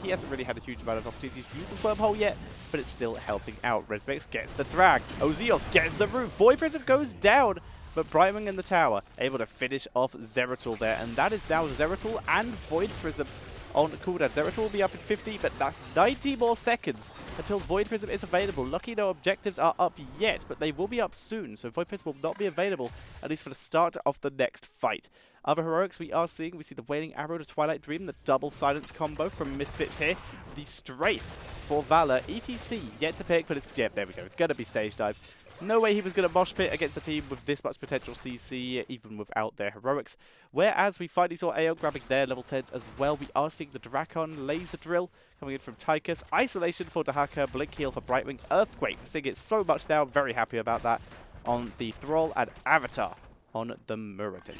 he hasn't really had a huge amount of opportunities to use his wormhole yet, but it's still helping out. Resmix gets the thrag, Ozios gets the roof, Void Prism goes down, but Brightwing in the tower able to finish off Zeratul there, and that is now Zeratul and Void Prism on cooldown. Zeratul will be up in 50, but that's 90 more seconds until Void Prism is available. Lucky no objectives are up yet, but they will be up soon, so Void Prism will not be available, at least for the start of the next fight. Other heroics we are seeing, we see the Wailing Arrow to Twilight Dream, the double silence combo from Misfits here, the Strafe for Valor, ETC yet to pick, but it's, yeah, there we go, it's going to be Stage Dive. No way he was going to mosh pit against a team with this much potential CC, even without their heroics. Whereas we finally saw Aeon grabbing their level 10s as well. We are seeing the Drakon Laser Drill coming in from Tychus. Isolation for Dahaka, Blink Heal for Brightwing, Earthquake. I'm seeing it so much now, very happy about that on the Thrall, and Avatar on the Muradin.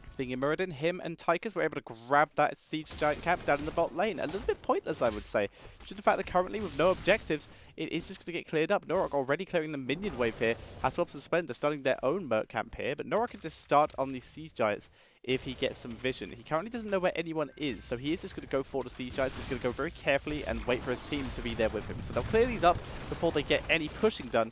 Speaking of Muradin, him and Tychus were able to grab that Siege Giant camp down in the bot lane. A little bit pointless, I would say, due to the fact that currently with no objectives, it is just going to get cleared up. Norok already clearing the minion wave here. Hasselhoff and Splendor starting their own Merc camp here, but Norok can just start on the Siege Giants if he gets some vision. He currently doesn't know where anyone is, so he is just going to go for the Siege Giants. He's going to go very carefully and wait for his team to be there with him. So they'll clear these up before they get any pushing done.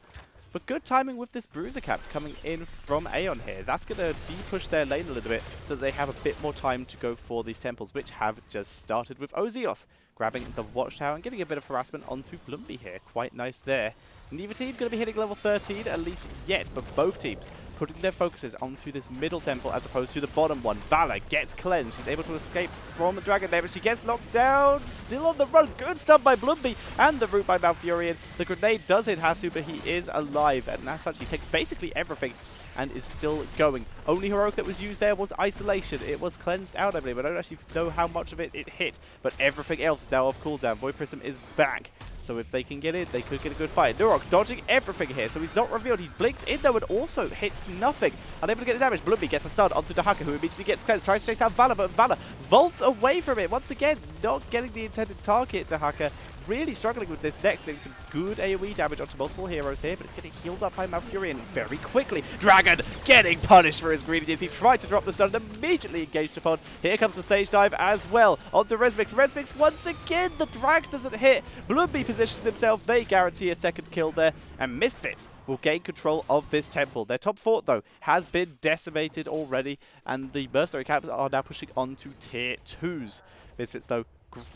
But good timing with this Bruiser cap coming in from Aeon here. That's going to de-push their lane a little bit so that they have a bit more time to go for these temples, which have just started with Ozios grabbing the Watchtower and getting a bit of harassment onto Bloomby here. Quite nice there. Neither team going to be hitting level 13 at least yet, but both teams putting their focuses onto this middle temple as opposed to the bottom one. Valor gets cleansed. She's able to escape from the dragon there, but she gets knocked down. Still on the run. Good stun by Bloomby and the root by Malfurion. The grenade does hit Hasu, but he is alive, and as such he takes basically everything and is still going. Only heroic that was used there was Isolation. It was cleansed out, I believe. I don't actually know how much of it hit, but everything else is now off cooldown. Void Prism is back. So if they can get in, they could get a good fight. Nurok dodging everything here, so he's not revealed. He blinks in though and also hits nothing. Unable to get the damage. Bloomby gets a stun onto Dahaka, who immediately gets cleansed. Tries to chase down Valor, but Valor vaults away from it. Once again, not getting the intended target. Dahaka really struggling with this next. Getting some good AoE damage onto multiple heroes here, but it's getting healed up by Malfurion very quickly. Dragon getting punished for his greediness. He tried to drop the stun and immediately engaged upon. Here comes the Stage Dive as well. Onto Resmix. Resmix once again. The drag doesn't hit. Bloomby positions himself. They guarantee a second kill there. And Misfits will gain control of this temple. Their top fort, though, has been decimated already. And the Mercenary camps are now pushing on to tier 2s. Misfits, though,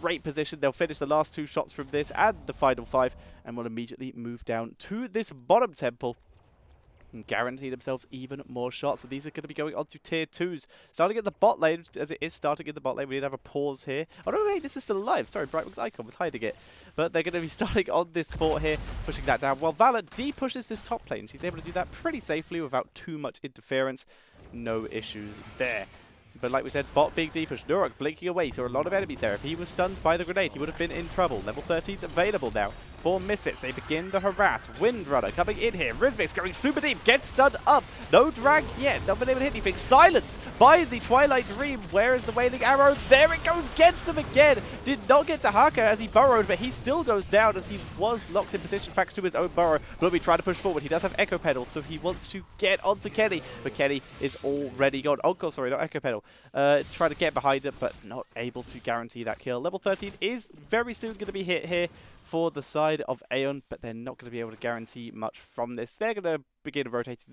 great position. They'll finish the last 2 shots from this and the final 5 and will immediately move down to this bottom temple and guarantee themselves even more shots. So these are going to be going on to tier 2s. Starting at the bot lane, as it is starting in the bot lane, we did have a pause here. Oh no, wait, this is still alive. Sorry, Brightwing's icon was hiding it. But they're going to be starting on this fort here, pushing that down. While Valor de-pushes this top lane. She's able to do that pretty safely without too much interference. No issues there. But like we said, bot being de-pushed. Nurok blinking away, so a lot of enemies there. If he was stunned by the grenade, he would have been in trouble. Level 13's available now. for Misfits. They begin the harass. Windrunner coming in here. Rhythmix going super deep. Gets stunned up. No drag yet. Not been able to hit anything. Silenced by the Twilight Dream. Where is the Wailing Arrow? There it goes. Gets them again. Did not get to Haka as he burrowed, but he still goes down as he was locked in position thanks to his own burrow. Blobby trying to push forward. He does have Echo Pedal, so he wants to get onto Kenny, but Kenny is already gone. Oh, God, sorry, not Echo Pedal. Trying to get behind it, but not able to guarantee that kill. Level 13 is very soon going to be hit here for the side of Aeon, but they're not going to be able to guarantee much from this. They're going to begin rotating.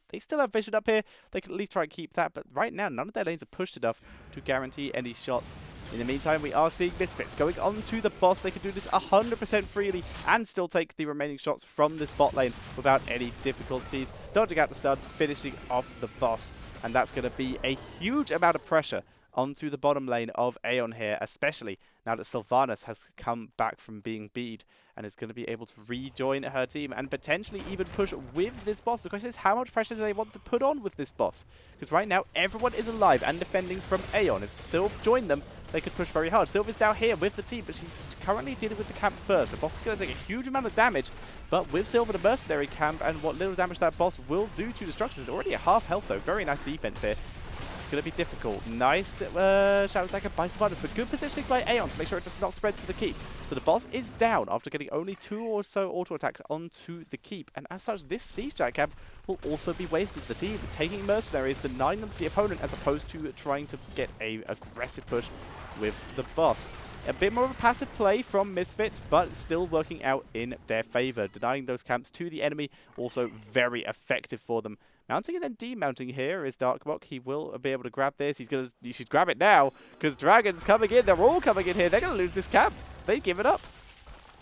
They still have vision up here. They can at least try and keep that, but right now, none of their lanes are pushed enough to guarantee any shots. In the meantime, we are seeing Misfits going on to the boss. They can do this 100% freely and still take the remaining shots from this bot lane without any difficulties. Dodging out the stun, finishing off the boss. And that's going to be a huge amount of pressure onto the bottom lane of Aeon here, especially now that Sylvanas has come back from being bead and is going to be able to rejoin her team and potentially even push with this boss. The question is, how much pressure do they want to put on with this boss? Because right now, everyone is alive and defending from Aeon. If Sylv joined them, they could push very hard. Sylv is now here with the team, but she's currently dealing with the camp first. The boss is going to take a huge amount of damage, but with Sylv and the Mercenary camp and what little damage that boss will do to the structures, is already at half health though. Very nice defense here. It's going to be difficult. Nice shadow attacker by Sylvanas, but good positioning by Aeon to make sure it does not spread to the keep. So the boss is down after getting only 2 or so auto attacks onto the keep, and as such, this siege giant camp will also be wasted. The team taking mercenaries, denying them to the opponent as opposed to trying to get a aggressive push with the boss. A bit more of a passive play from Misfits, but still working out in their favor. Denying those camps to the enemy, also very effective for them. Mounting and then demounting here is Darkbok. He will be able to grab this. You should grab it now, because Dragon's coming in. They're all coming in here. They're going to lose this camp. They give it up.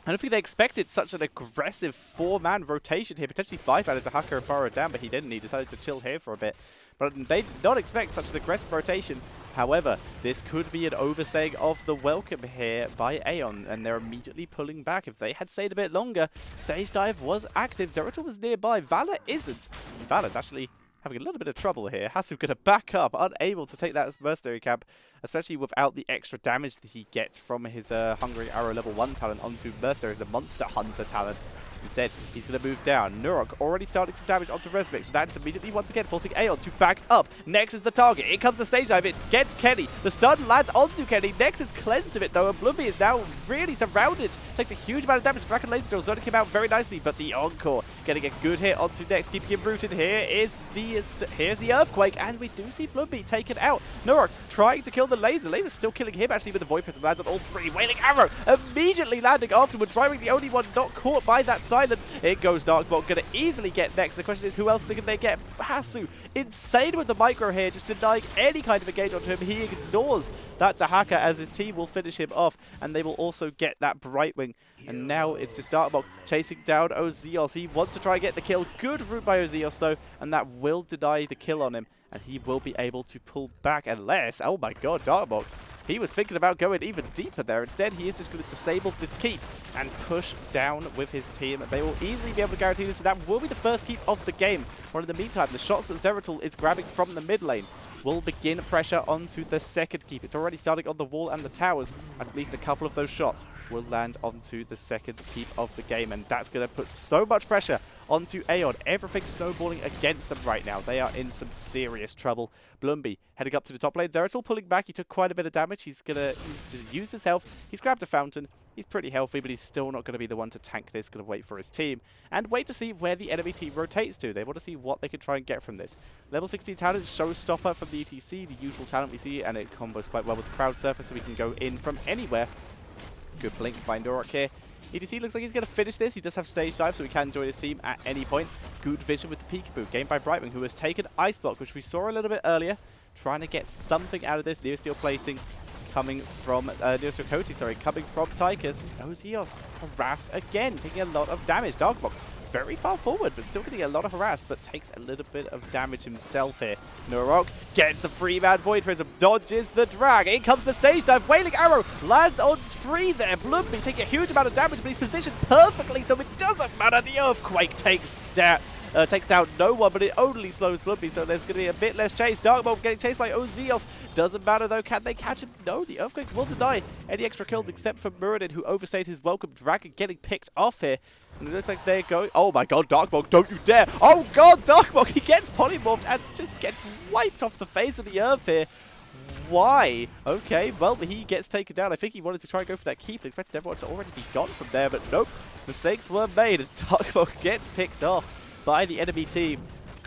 I don't think they expected such an aggressive 4-man rotation here. Potentially 5-man to Haka and Burrow down, but he didn't. He decided to chill here for a bit. But they did not expect such an aggressive rotation. However, this could be an overstaying of the welcome here by Aeon, and they're immediately pulling back. If they had stayed a bit longer, Stage Dive was active. Zeratul was nearby. Valor isn't. Valor's actually having a little bit of trouble here. Hasu going to back up, unable to take that as mercenary camp, especially without the extra damage that he gets from his Hungry Arrow level 1 talent onto Mercenaries, the Monster Hunter talent. Instead, he's going to move down. Nurok already starting some damage onto Resmix. So that is immediately, once again, forcing Aeon to back up. Nex is the target. Here comes the stage dive. It gets Kenny. The stun lands onto Kenny. Nex is cleansed of it, though, and Bloomby is now really surrounded. Takes a huge amount of damage. Dragon Laser Drill zoning him out very nicely, but the Encore getting a good hit onto Nex, keeping him rooted. Here's the Earthquake, and we do see Bloomby taken out. Nurok trying to kill the Laser. Laser's still killing him, actually, but the Void Prism lands on all 3. Wailing Arrow immediately landing afterwards. Bribing the only one not caught by that silence. It goes Darkbot, going to easily get Nex. The question is, who else can they get? Hasu, insane with the micro here, just denying any kind of engage onto him. He ignores that Dahaka as his team will finish him off, and they will also get that Brightwing. And now it's just Darkbot chasing down Ozeos. He wants to try and get the kill. Good route by Ozeos, though, and that will deny the kill on him, and he will be able to pull back unless, oh my god, Darkbot. He was thinking about going even deeper there. Instead, he is just going to disable this keep and push down with his team. They will easily be able to guarantee this, and that will be the first keep of the game. But in the meantime, the shots that Zeratul is grabbing from the mid lane will begin pressure onto the second keep. It's already starting on the wall and the towers. At least a couple of those shots will land onto the second keep of the game, and that's going to put so much pressure onto Aeon. Everything's snowballing against them right now. They are in some serious trouble. Bloomby heading up to the top lane. Zeratul pulling back. He took quite a bit of damage. He's going to just use his health. He's grabbed a fountain. He's pretty healthy, but he's still not going to be the one to tank this. Going to wait for his team and wait to see where the enemy team rotates to. They want to see what they can try and get from this. Level 16 talent, Showstopper from the ETC, the usual talent we see, and it combos quite well with the Crowd Surfer, so we can go in from anywhere. Good blink by Nurok here. ETC looks like he's going to finish this. He does have stage dive, so he can join his team at any point. Good vision with the Peekaboo, gained by Brightwing, who has taken Ice Block, which we saw a little bit earlier. Trying to get something out of this. Neosteel plating coming from Neosteel coating, coming from Tychus. Ozeos harassed again, taking a lot of damage. Darkblock very far forward, but still getting a lot of harass, but takes a little bit of damage himself here. Nurok gets the 3-man Void Prism, dodges the drag. In comes the stage dive. Wailing Arrow lands on 3 there. Bloomby taking a huge amount of damage, but he's positioned perfectly, so it doesn't matter. The Earthquake takes takes down no one, but it only slows Blubby, so there's going to be a bit less chase. Darkbolt getting chased by Ozeos. Doesn't matter though, can they catch him? No, the Earthquake will deny any extra kills except for Muradin, who overstayed his welcome. Dragon getting picked off here. And it looks like they're going... Oh my god, Darkbolt, don't you dare! Oh god, Darkbolt, he gets polymorphed and just gets wiped off the face of the earth here. Why? Okay, well, he gets taken down. I think he wanted to try and go for that keep and expected everyone to already be gone from there, but nope. Mistakes were made, and Darkbolt gets picked off by the enemy team.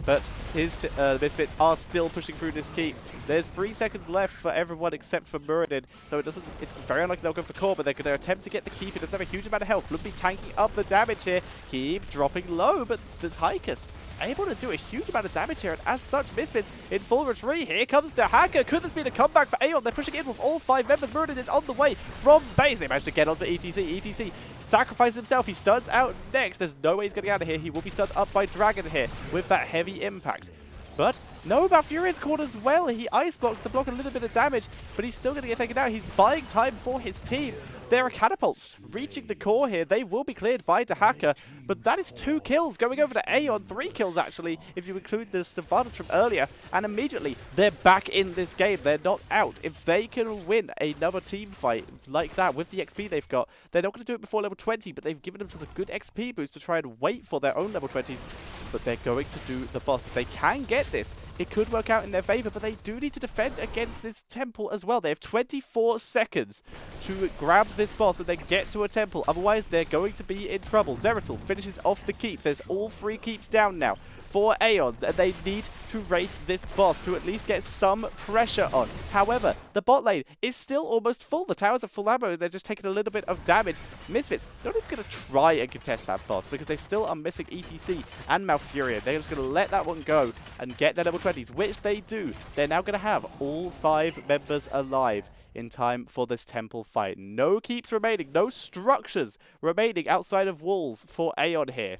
But his Misfits are still pushing through this keep. There's 3 seconds left for everyone except for Muradin, so it's very unlikely they'll go for core, but they're going to attempt to get the keep. He doesn't have a huge amount of health. Blubby tanking up the damage here. Keep dropping low, but the Tychus able to do a huge amount of damage here, and as such, Misfits in full retreat. Here comes Dahaka. Could this be the comeback for Aeon? They're pushing in with all 5 members. Muradin is on the way from base. They managed to get onto ETC. ETC sacrifices himself. He stuns out next. There's no way he's getting out of here. He will be stunned up by Dragon here with that heavy impact. But no, Malfurion's caught as well. He ice blocks to block a little bit of damage, but he's still going to get taken down. He's buying time for his team. There are catapults reaching the core here. They will be cleared by Dahaka, but that is 2 kills going over to Aeon. 3 kills, actually, if you include the Savanas from earlier. And immediately, they're back in this game. They're not out. If they can win another team fight like that with the XP they've got, they're not going to do it before level 20, but they've given themselves a good XP boost to try and wait for their own level 20s. But they're going to do the boss. If they can get this, it could work out in their favor, but they do need to defend against this temple as well. They have 24 seconds to grab this boss and then get to a temple. Otherwise, they're going to be in trouble. Zeratul finishes off the keep. There's all 3 keeps down now for Aeon. They need to race this boss to at least get some pressure on. However, the bot lane is still almost full. The towers are full ammo. They're just taking a little bit of damage. Misfits not even going to try and contest that boss because they still are missing ETC and Malfurion. They're just going to let that one go and get their level 20s, which they do. They're now going to have all 5 members alive in time for this temple fight. No keeps remaining. No structures remaining outside of walls for Aeon here.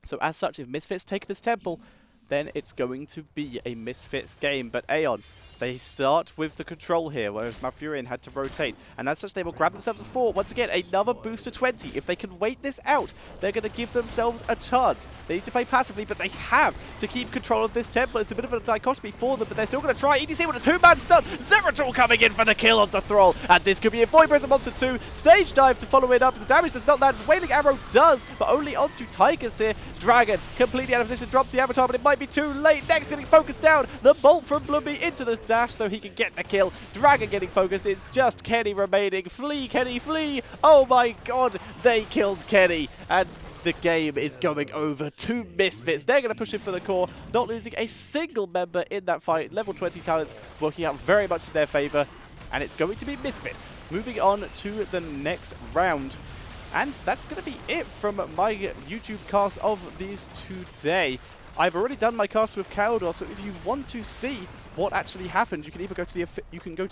So as such, if Misfits take this temple, then it's going to be a Misfits game. But Aeon, they start with the control here, whereas Malfurion had to rotate. And as such, they will grab themselves a 4. Once again, another boost to 20. If they can wait this out, they're going to give themselves a chance. They need to play passively, but they have to keep control of this temple. It's a bit of a dichotomy for them, but they're still going to try. ETC with a 2-man stun. Zeratul coming in for the kill onto Thrall. And this could be a Void Prism Monster 2. Stage dive to follow it up. The damage does not land. Wailing Arrow does, but only onto Tychus here. Dragon completely out of position, drops the Avatar, but it might be too late. Next, getting focused down. The bolt from Blubby into the dash so he can get the kill. Dragon getting focused. It's just Kenny remaining. Flee, Kenny, flee. Oh my god, they killed Kenny. And the game is going over to Misfits. They're going to push in for the core, not losing a single member in that fight. Level 20 talents working out very much in their favor. And it's going to be Misfits moving on to the next round. And that's going to be it from my YouTube cast of these today. I've already done my cast with Caldor, so if you want to see what actually happened, you can either go to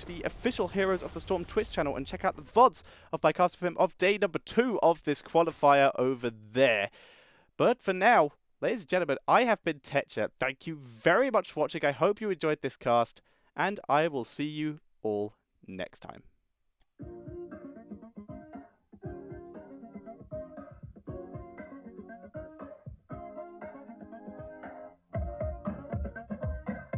the official Heroes of the Storm Twitch channel and check out the VODs of my cast with him of day number 2 of this qualifier over there. But for now, ladies and gentlemen, I have been Tetcher. Thank you very much for watching. I hope you enjoyed this cast, and I will see you all next time.